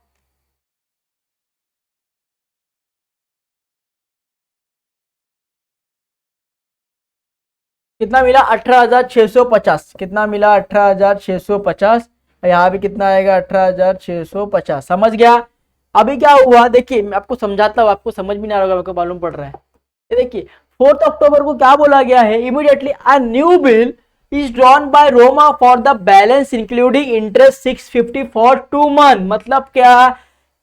कितना मिला, 18,650। कितना मिला, 18,650। यहाँ भी कितना आएगा, 18,650। समझ गया। अभी क्या हुआ देखिए, मैं आपको समझाता हूँ, आपको समझ में नहीं आ रहा होगा, मेरे को मालूम पड़ रहा है। ये देखिए 4 अक्टूबर को क्या बोला गया है, immediately a new bill is drawn by Roma for the balance including interest 650 for 2 month. मतलब क्या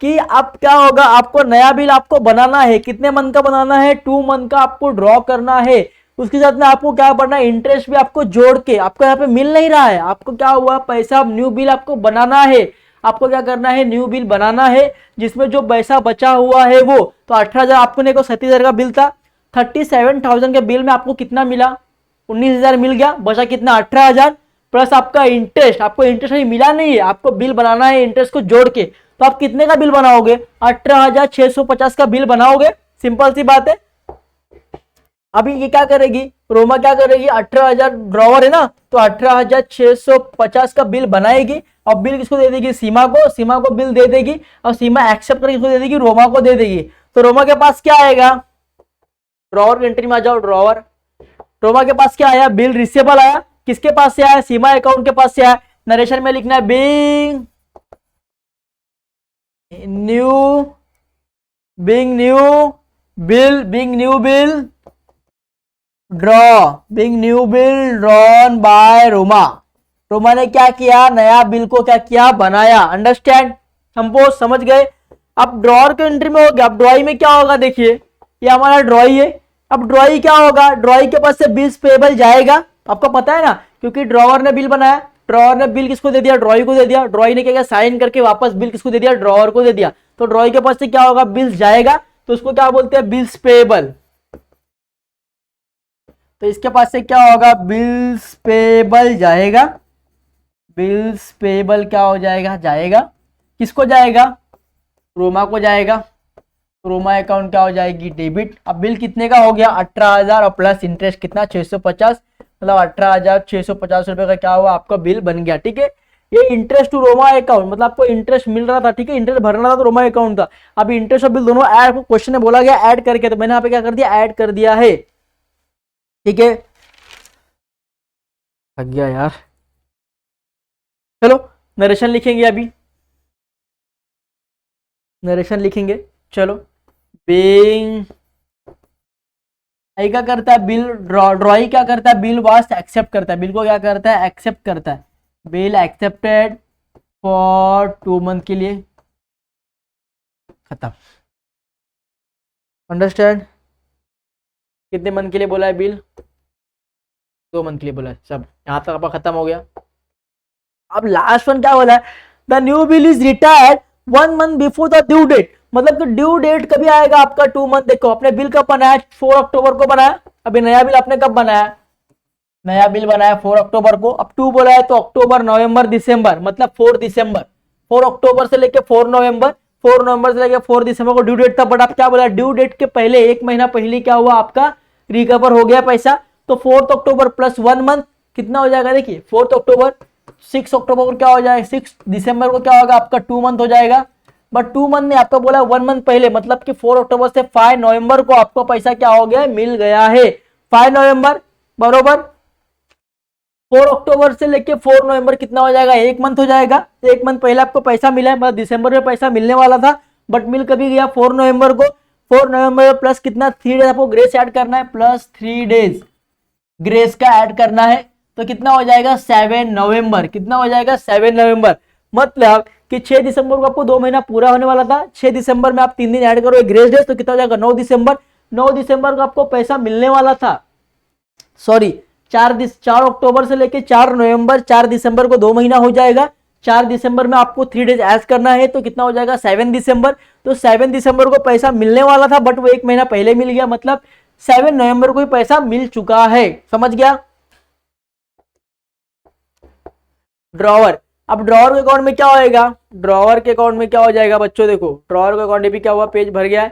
कि अब क्या होगा, आपको नया बिल आपको बनाना है, कितने मंथ का बनाना है, 2 मंथ का आपको ड्रॉ करना है। उसके साथ में आपको क्या करना है, इंटरेस्ट भी आपको जोड़ के, आपको यहाँ पे मिल नहीं रहा है, आपको क्या हुआ पैसा, न्यू बिल आपको बनाना है। आपको क्या करना है, न्यू बिल बनाना है, जिसमें जो पैसा बचा हुआ है वो, तो 18,000 आपको नहीं को 37,000 का बिल था, 37,000 के बिल में आपको कितना मिला, 19,000 मिल गया, बचा कितना 18,000 प्लस आपका इंटरेस्ट। आपको इंटरेस्ट नहीं मिला, नहीं है, आपको बिल बनाना है इंटरेस्ट को जोड़ के। तो आप कितने का बिल बनाओगे, 18,650 का बिल बनाओगे, सिंपल सी बात है। अभी ये क्या करेगी, रोमा क्या करेगी, 18,000 ड्रॉवर है ना, तो 18,650 का बिल बनाएगी और बिल किसको दे देगी, सीमा को, सीमा को बिल दे देगी और सीमा एक्सेप्ट करके किसको दे देगी, रोमा को दे देगी। तो रोमा के पास क्या आएगा, ड्रॉवर की एंट्री में आ जाओ, ड्रॉवर, रोमा के पास क्या आया, बिल रिसीवेबल आया, किसके पास से आया, सीमा अकाउंट के पास से आया। नरेशन में लिखना है being new bill drawn by Roma. Roma ने क्या किया, नया बिल को क्या किया, बनाया। अंडरस्टैंड, संपोज, समझ गए। अब ड्रॉर के एंट्री में हो गया, अब ड्रॉई में क्या होगा, देखिए ये हमारा ड्रॉई है। अब ड्रॉई क्या होगा, ड्रॉई के पास से बिल्स पेबल जाएगा, आपको पता है ना, क्योंकि ड्रॉवर ने बिल बनाया, ड्रॉवर ने बिल किसको दे दिया, ड्रॉई को दे दिया। ड्रॉई ने क्या किया, साइन करके वापस बिल किसको दे दिया, ड्रॉवर को दे दिया। तो ड्रॉई के पास से क्या होगा, बिल्स जाएगा, तो उसको क्या बोलते हैं, बिल्स पेबल। तो इसके पास से क्या होगा, बिल्स पेबल जाएगा, बिल्स पेबल क्या हो जाएगा, जाएगा, किसको जाएगा, रोमा को जाएगा। रोमा अकाउंट क्या हो जाएगी, डेबिट। अब बिल कितने का हो गया, 18,000 और प्लस इंटरेस्ट कितना, 650, मतलब 18,650 रुपए का क्या हुआ, आपका बिल बन गया। ठीक है, ये इंटरेस्ट टू रोमा अकाउंट, मतलब आपको इंटरेस्ट मिल रहा था, ठीक है, इंटरेस्ट भरना था तो रोमा अकाउंट था। अभी इंटरेस्ट और बिल दोनों ऐड, क्वेश्चन में बोला गया ऐड करके, तो मैंने यहाँ पे क्या कर दिया, ऐड कर दिया है। ठीक है, थक गया यार। चलो नरेशन लिखेंगे, अभी नरेशन लिखेंगे। चलो, बीइंग क्या करता है, बिल ड्रॉई क्या करता है, बिल वास्ट एक्सेप्ट करता है, बिल को क्या करता है, एक्सेप्ट करता है। बिल एक्सेप्टेड फॉर 2 मंथ के लिए, खत्म। अंडरस्टैंड, कितने मंथ के लिए बोला है बिल, 2 मंथ के लिए बोला है, सब यहां तक आपका खत्म हो गया। अब लास्ट वन क्या बोला है, the new bill is retired 1 month before the due date. मतलब कि ड्यू डेट कभी आएगा आपका, 2 मंथ। देखो अपने बिल कब बनाया, 4 अक्टूबर को बनाया। अभी नया बिल आपने कब बनाया, नया बिल बनाया 4 अक्टूबर को। अब 2 बोला है तो अक्टूबर, नवंबर, दिसंबर, मतलब 4 दिसंबर। 4 अक्टूबर से लेके 4 नवंबर, 4 नवंबर से लेके 4 दिसंबर को ड्यू डेट था। बट आप क्या बोला, ड्यू डेट के पहले 1 महीना पहले क्या हुआ, आपका रिकवर हो गया पैसा। तो 4 अक्टूबर प्लस 1 मंथ कितना हो जाएगा, देखिए 4 अक्टूबर, 6 अक्टूबर को क्या हो जाएगा, 6 दिसंबर को क्या होगा, आपका 2 मंथ हो जाएगा। बट 2 मंथ ने आपको बोला 1 मंथ पहले, मतलब कि 4 अक्टूबर से 5 नवंबर को आपको पैसा क्या हो गया, मिल गया है। 5 नवंबर बरोबर 4 अक्टूबर से लेके 4 नवंबर कितना हो जाएगा, 1 मंथ हो जाएगा। 1 मंथ पहले आपको पैसा मिला है, मतलब दिसंबर में पैसा मिलने वाला था, बट मिल कभी गया 4 नवंबर को। 4 नवंबर प्लस कितना, 3 डेज आपको ग्रेस ऐड करना है, प्लस 3 डेज ग्रेस का ऐड करना है। तो कितना हो जाएगा, 7 नवंबर। कितना हो जाएगा, 7 नवंबर। मतलब कि 6 दिसंबर को आपको 2 महीना पूरा होने वाला था, 6 दिसंबर में आप 3 दिन ऐड करो ग्रेस डेज, तो कितना हो जाएगा, 9 दिसंबर। 9 दिसंबर को आपको पैसा मिलने वाला था, सॉरी 4 अक्टूबर से लेके 4 नवंबर, 4 दिसंबर को 2 महीना हो जाएगा। 4 दिसंबर में आपको 3 डेज ऐड करना है, तो कितना हो जाएगा, 7 दिसंबर। तो 7 दिसंबर को पैसा मिलने वाला था, बट वो 1 महीना पहले मिल गया, मतलब 7 नवंबर को ही पैसा मिल चुका है। समझ गया, ड्रॉवर। अब ड्रॉवर के अकाउंट में क्या होएगा, ड्रॉवर के अकाउंट में क्या हो जाएगा बच्चों, देखो ड्रॉवर के अकाउंट में भी क्या हुआ, पेज भर गया है।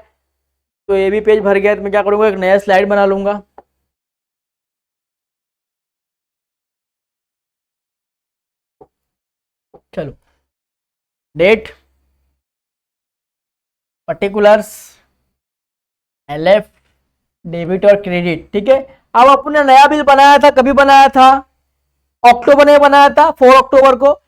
तो ये भी पेज भर गया है, तो मैं क्या करूंगा, एक नया स्लाइड बना लूंगा। चलो, डेट, पर्टिकुलर्स, एलएफ, डेबिट और क्रेडिट। ठीक है, अब अपने नया बिल बनाया था, कभी बनाया था, अक्टूबर में बनाया था, 4 अक्टूबर को।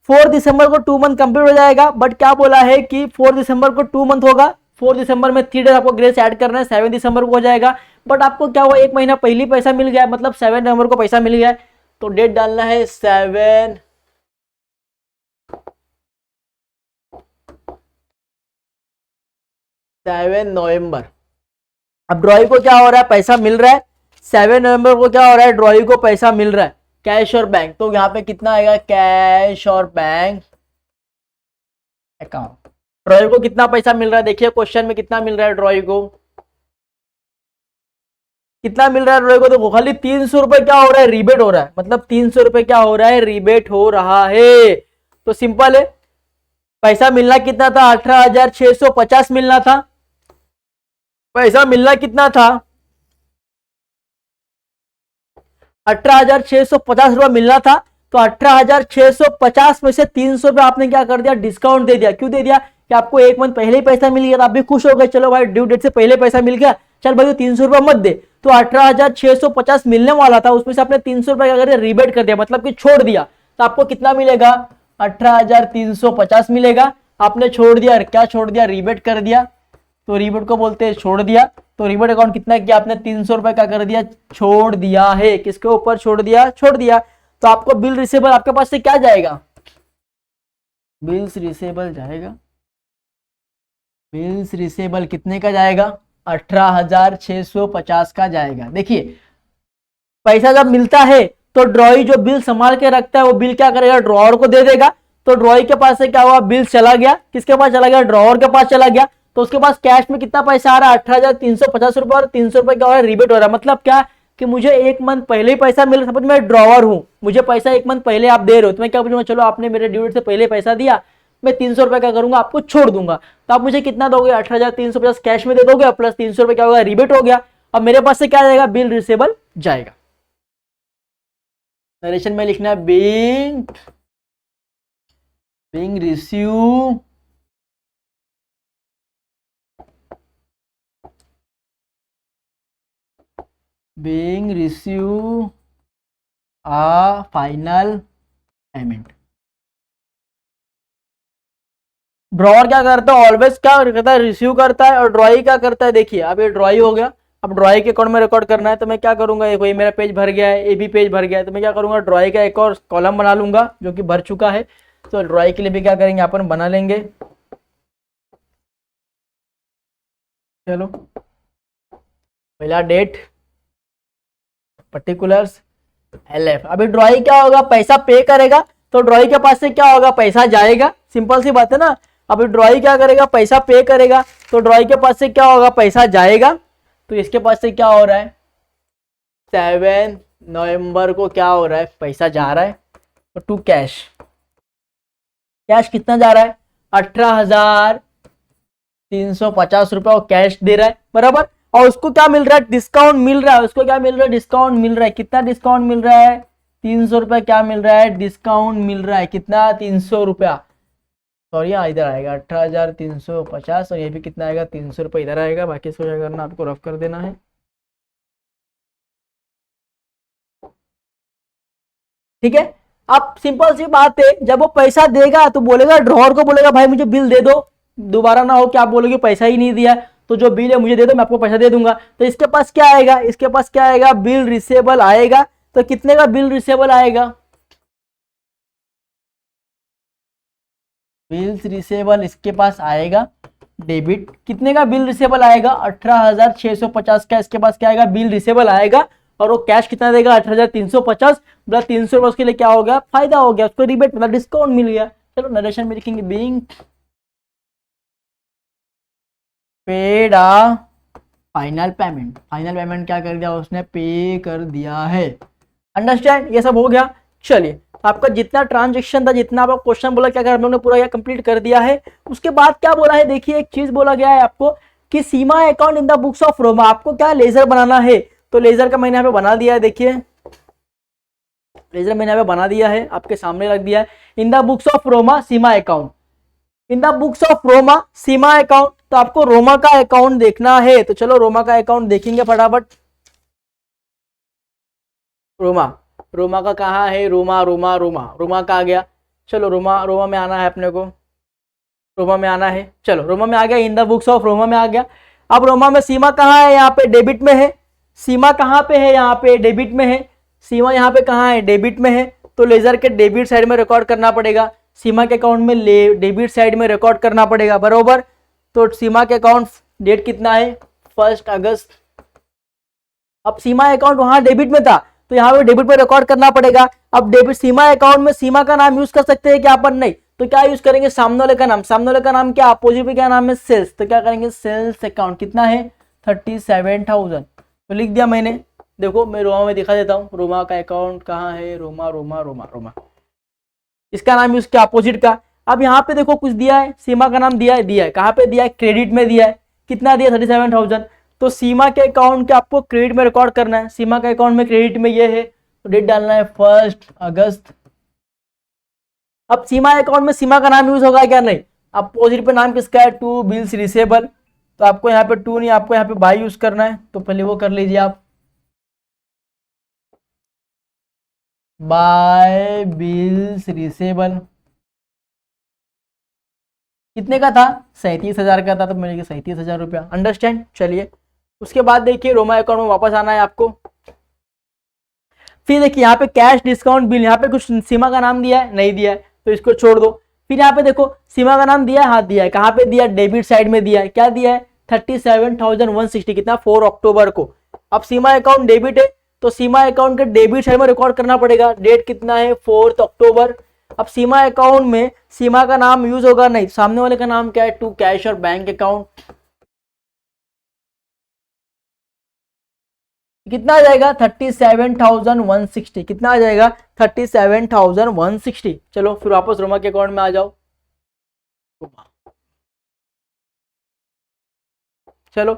4 दिसंबर को 2 मंथ कंप्लीट हो जाएगा, बट क्या बोला है कि 4 दिसंबर को 2 मंथ होगा, 4 दिसंबर में 3 डेज आपको ग्रेस ऐड करना है, 7 दिसंबर को हो जाएगा। बट आपको क्या हुआ, 1 महीना पहले पैसा मिल गया, मतलब 7 नवंबर को पैसा मिल गया है, तो डेट डालना है 7 नवंबर। अब ड्रॉई को क्या हो रहा है, पैसा मिल रहा है, 7 नवंबर को क्या हो रहा है, ड्रॉई को पैसा मिल रहा है कैश और बैंक। तो यहाँ पे कितना आएगा, कैश और बैंक अकाउंट। ड्रॉई को कितना पैसा मिल रहा है, देखिए क्वेश्चन में कितना मिल रहा है ड्रॉई को, कितना मिल रहा है ड्रॉई को, तो खाली 300 रुपए क्या हो रहा है, रिबेट हो रहा है, मतलब 300 रुपए क्या हो रहा है, रिबेट हो रहा है। तो सिंपल है, पैसा मिलना कितना था, 18,650 मिलना था, पैसा मिलना कितना था, 18,650 रुपया मिलना था। तो 18,650 में से 300 रुपया आपने क्या कर दिया, डिस्काउंट दे दिया। क्यों दे दिया, कि आपको 1 मंथ पहले ही पैसा मिल गया, तो आप भी खुश हो गए, चलो भाई ड्यू डेट से पहले पैसा मिल गया, चल भाई 300 रुपया मत दे। तो 18,650 मिलने वाला था, उसमें से आपने 300 रुपया क्या कर दिया, रिबेट कर दिया, मतलब कि छोड़ दिया। तो आपको कितना मिलेगा, 18,350 मिलेगा। आपने छोड़ दिया, क्या छोड़ दिया, रिबेट कर दिया, तो रिबेट को बोलते हैं छोड़ दिया। तो रिबेट अकाउंट कितना किया आपने, 300 रुपए क्या कर दिया, छोड़ दिया है। किसके ऊपर छोड़ दिया, छोड़ दिया। तो आपको बिल रिसेबल आपके पास से क्या जाएगा, बिल्स रिसेबल जाएगा, बिल्स रिसेबल कितने का जाएगा, 18,650 का जाएगा। देखिए पैसा जब मिलता है तो ड्रॉई जो बिल संभाल के रखता है, वो बिल क्या करेगा, ड्रॉअर को दे देगा। तो ड्रॉई के पास से क्या हुआ, बिल चला गया, किसके पास चला गया, ड्रॉअर के पास चला गया। तो उसके पास कैश में कितना पैसा आ रहा है, 18,350 रुपए, और 300 रुपए क्या हो रहा है, रिबेट हो रहा है। मतलब क्या कि मुझे 1 मंथ पहले ही पैसा मिल रहा, समझ मैं ड्रॉअर हूं, मुझे पैसा 1 मंथ पहले आप दे रहे हो, तो मैं क्या बोलूंगा, चलो आपने मेरे ड्यू डेट से पहले पैसा दिया, मैं 300 रुपए क्या करूंगा, आपको छोड़ दूंगा। तो आप मुझे कितना दोगे, 18,350 कैश में दे दोगे, प्लस 300 रुपए क्या होगा, रिबेट हो गया। अब मेरे पास से क्या जाएगा, बिल रिसेबल जाएगा। नरेशन में लिखना है बीइंग रिसीव आ फाइनल पेमेंट। ड्रॉअर क्या करता है, ऑलवेज क्या करता है, रिसीव करता है, और ड्रॉई क्या करता है, देखिए अब ये ड्रॉई हो गया। अब ड्रॉई के अकाउंट में रिकॉर्ड करना है, तो मैं क्या करूंगा, ये कोई मेरा पेज भर गया है, ये भी पेज भर गया है, तो मैं क्या करूंगा, ड्रॉई का एक और कॉलम बना लूंगा जो कि भर चुका है। तो ड्रॉई के लिए भी क्या करेंगे, अपन बना लेंगे। चलो पहला डेट, पर्टिकुलर्स, LF। अभी ड्रॉई क्या होगा, पैसा पे करेगा, तो ड्रॉई के पास से क्या होगा, पैसा जाएगा, सिंपल सी बात है ना। अभी ड्रॉई क्या करेगा, पैसा पे करेगा, तो ड्रॉई के पास से क्या होगा, पैसा जाएगा। तो इसके पास से क्या हो रहा है, 7 नवंबर को क्या हो रहा है, पैसा जा रहा है। तो टू कैश, कैश कितना जा रहा है, 18,350 रुपए वो कैश दे रहा है, बराबर। और उसको क्या मिल रहा है, डिस्काउंट मिल रहा है, उसको क्या मिल रहा है, डिस्काउंट मिल रहा है। कितना डिस्काउंट मिल रहा है, 300 रुपया क्या मिल रहा है, डिस्काउंट मिल रहा है। कितना, 300 रुपया, सॉरी यहाँ इधर आएगा 18,350, और ये भी कितना आएगा, 300 रुपये इधर आएगा। बाकी इसको क्या करना, आपको रफ कर देना है, ठीक है। अब सिंपल सी बात है, जब वो पैसा देगा तो बोलेगा, ड्रॉअर को बोलेगा भाई मुझे बिल दे दो, दोबारा ना हो कि आप बोलोगे पैसा ही नहीं दिया, तो जो बिल है मुझे दे दो, मैं आपको पैसा दे दूंगा। तो इसके पास क्या आएगा, इसके पास क्या आएगा, बिल रिसेबल आएगा। तो कितने का बिल रिसेबल आएगा, बिल रिसेबल इसके पास आएगा डेबिट। कितने का बिल रिसेबल आएगा, 18,650 का इसके पास क्या आएगा, बिल रिसेबल आएगा। और वो कैश कितना देगा, 18,350, मतलब 300 रुपए उसके लिए क्या हो गया, फायदा हो गया, उसको रिबेट मतलब डिस्काउंट मिल गया। चलो नरेशन में लिखेंगे बीइंग पेड आ फाइनल पेमेंट। फाइनल पेमेंट क्या कर दिया, उसने पे कर दिया है। अंडरस्टैंड, ये सब हो गया। चलिए आपका जितना ट्रांजेक्शन था, जितना आपका क्वेश्चन बोला, क्या कर हम लोग ने पूरा कंप्लीट कर दिया है। उसके बाद क्या बोला है, देखिए एक चीज बोला गया है आपको कि Seema account in the books of Roma. आपको क्या लेजर बनाना है, तो लेजर का मैंने यहाँ पे बना दिया है। देखिए लेजर मैंने यहाँ पे बना दिया है, आपके सामने रख दिया है। इन the books of Roma Seema account, in the books of Roma Seema account. तो आपको रोमा का अकाउंट देखना है, तो चलो रोमा का अकाउंट देखेंगे फटाफट। रोमा, रोमा का कहाँ है, रोमा रोमा रोमा रोमा का आ गया। चलो रोमा रोमा में आना है अपने को, रोमा में आना है। चलो रोमा में आ गया, इन द बुक्स ऑफ रोमा में आ गया। अब रोमा में सीमा कहाँ है, यहाँ पे डेबिट में है। सीमा कहाँ पे है, यहाँ पे डेबिट में है। सीमा यहाँ पे कहाँ है, डेबिट में है, तो लेजर के डेबिट साइड में रिकॉर्ड करना पड़ेगा। सीमा के अकाउंट में डेबिट साइड में रिकॉर्ड करना पड़ेगा, बरोबर। तो सीमा के अकाउंट डेट कितना है, 1 अगस्त। अब सीमा अकाउंट वहां डेबिट में था तो यहाँ पे डेबिट में रिकॉर्ड करना पड़ेगा। अब डेबिट सीमा अकाउंट में सीमा का नाम यूज कर सकते हैं क्या अपन, नहीं, तो क्या यूज करेंगे, सामने वाले का नाम। सामने वाले का नाम क्या, अपोजिट पे क्या नाम है, सेल्स, तो क्या करेंगे, सेल्स अकाउंट कितना है 37,000। तो लिख दिया मैंने। देखो मैं रोमा में दिखा देता हूँ, रोमा का अकाउंट कहाँ है, रोमा रोमा रोमा रोमा, इसका नाम यूज किया अपोजिट का। अब यहाँ पे देखो कुछ दिया है, सीमा का नाम दिया है कहाँ पे दिया है, क्रेडिट में दिया है। कितना दिया, 37,000। तो सीमा के अकाउंट के आपको क्रेडिट में रिकॉर्ड करना है। सीमा के अकाउंट में क्रेडिट में ये है, तो डेट डालना है 1 अगस्त। अब सीमा अकाउंट में सीमा का नाम यूज होगा क्या, नहीं। अपोजिट पे नाम किसका है, टू बिल्स रिसेबल, तो आपको यहाँ पे टू नहीं, आपको यहाँ पे बाय यूज करना है, तो पहले वो कर लीजिए आप, बाय बिल्स रिसेबल। कितने का था, 37,000 का था, तो मैंने 37,000 रुपया, अंडरस्टैंड। चलिए उसके बाद देखिए रोमा अकाउंट में वापस आना है आपको। फिर देखिए यहाँ पे कैश डिस्काउंट बिल, यहाँ पे कुछ सीमा का नाम दिया है, नहीं दिया है, तो इसको छोड़ दो। फिर यहाँ पे देखो सीमा का नाम दिया है, हाँ दिया है, कहाँ पे दिया, डेबिट साइड में दिया है। क्या दिया है, 37,160, कितना, 4 अक्टूबर को। अब सीमा अकाउंट डेबिट है, तो सीमा अकाउंट के डेबिट साइड में रिकॉर्ड करना पड़ेगा। डेट कितना है, 4 अक्टूबर। अब सीमा अकाउंट में सीमा का नाम यूज होगा, नहीं, सामने वाले का नाम क्या है, टू कैश और बैंक अकाउंट। कितना आ जाएगा, 37,160, कितना आ जाएगा, 37,160। चलो फिर वापस रोमा के अकाउंट में आ जाओ। चलो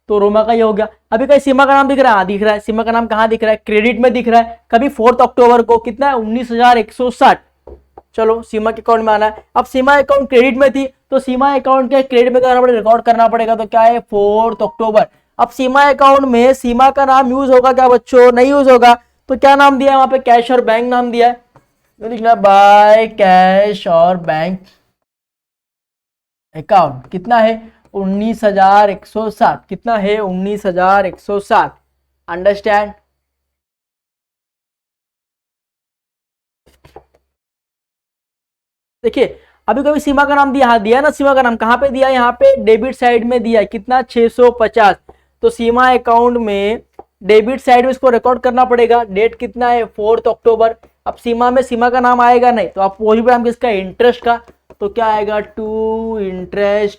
तो रोमा का ये हो गया। अभी कहीं सीमा का नाम दिख रहा है, दिख रहा है, सीमा का नाम कहाँ दिख रहा है, क्रेडिट में दिख रहा है, कभी 4 अक्टूबर को, कितना है, 19,160। चलो सीमा के अकाउंट में आना है। अब सीमा अकाउंट क्रेडिट में थी, तो सीमा अकाउंट के क्रेडिट में करना पड़ेगा, रिकॉर्ड करना पड़ेगा, तो क्या है, 4 अक्टूबर। अब सीमा अकाउंट में सीमा का नाम यूज होगा क्या बच्चों, नहीं यूज होगा, तो क्या नाम दिया है वहां पे, कैश और बैंक नाम दिया है, तो लिखना बाय कैश और बैंक अकाउंट। कितना है, 19,160, कितना है, 19,160, अंडरस्टैंड। देखिए अभी कभी सीमा का नाम दिया, हाँ दिया ना, सीमा का नाम कहाँ पे दिया, यहाँ पे डेबिट साइड में दिया है, कितना, 650। तो सीमा अकाउंट में डेबिट साइड में इसको रिकॉर्ड करना पड़ेगा। डेट कितना है, 4 अक्टूबर। अब सीमा में सीमा का नाम आएगा नहीं, तो आप वही पे नाम किसका, इंटरेस्ट का, तो क्या आएगा, टू इंटरेस्ट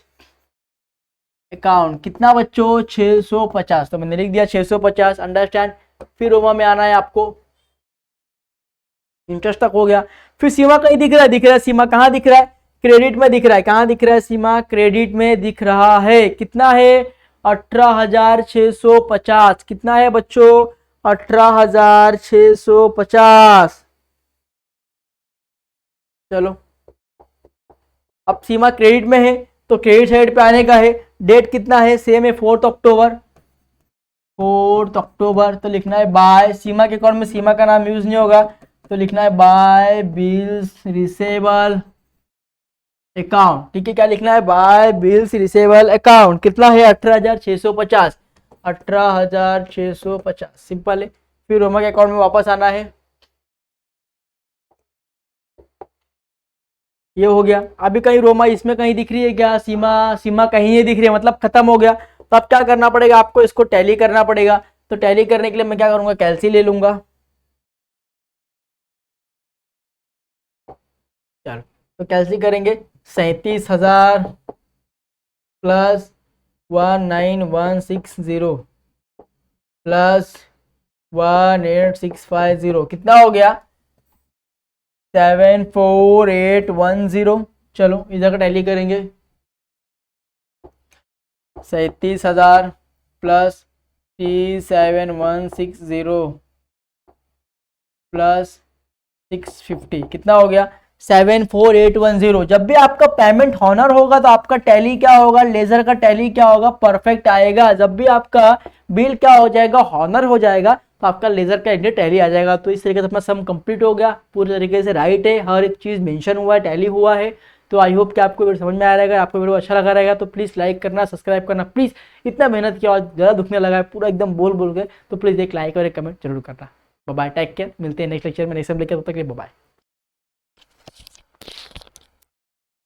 अकाउंट। कितना बच्चों, 650, तो मैंने लिख दिया 650, अंडरस्टैंड। फिर रोमा में आना है आपको, इंटरेस्ट तक हो गया। फिर सीमा कहीं दिख रहा है, दिख रहा है, सीमा कहाँ दिख रहा है, क्रेडिट में दिख रहा है, कहाँ दिख रहा है, सीमा क्रेडिट में दिख रहा है। कितना है, 18,650, कितना है बच्चों, 18,650। चलो अब सीमा क्रेडिट में है, तो क्रेडिट साइड पे आने का है। डेट कितना है, सेम है, 4 अक्टूबर, 4 अक्टूबर। तो लिखना है बाय, सीमा के अकाउंट में सीमा का नाम यूज नहीं होगा, तो लिखना है बाय बिल्स रिसेबल अकाउंट। ठीक है, क्या लिखना है, बाय बिल्स रिसेबल अकाउंट। कितना है, 18,650, 18,650, सिंपल है। फिर रोमा के अकाउंट में वापस आना है, ये हो गया। अभी कहीं रोमा इसमें कहीं दिख रही है क्या, सीमा, सीमा कहीं नहीं दिख रही है, मतलब खत्म हो गया। तो अब क्या करना पड़ेगा आपको, इसको टैली करना पड़ेगा। तो टैली करने के लिए मैं क्या करूंगा, कैलसी ले लूंगा। चलो तो कैलसी करेंगे, 37,000 प्लस 19,160 प्लस 18,650, कितना हो गया, 7,4,810। चलो इधर का टैली करेंगे, 37,000 प्लस 37,160 प्लस 650, कितना हो गया, 7,4,810। जब भी आपका पेमेंट हॉनर होगा तो आपका टैली क्या होगा, लेजर का टैली क्या होगा, परफेक्ट आएगा। जब भी आपका बिल क्या हो जाएगा, हॉनर हो जाएगा, तो आपका लेजर का इंडिया टैली आ जाएगा। तो इस तरीके से अपना सम कंप्लीट हो गया, पूरी तरीके से राइट है, हर एक चीज़ मेंशन हुआ है, टैली हुआ है। तो आई होप कि आपको वीडियो समझ में आ रहेगा। आपको वीडियो अच्छा लगा रहेगा तो प्लीज़ लाइक करना, सब्सक्राइब करना प्लीज़। इतना मेहनत किया और ज़्यादा दुखने लगा है पूरा एकदम बोल बोल के, तो प्लीज़ एक लाइक और एक कमेंट जरूर करना। बाय, टेक केयर, मिलते हैं नेक्स्ट लेक्चर में नेक्स्ट लेक्चर, तब तक के लिए बाय।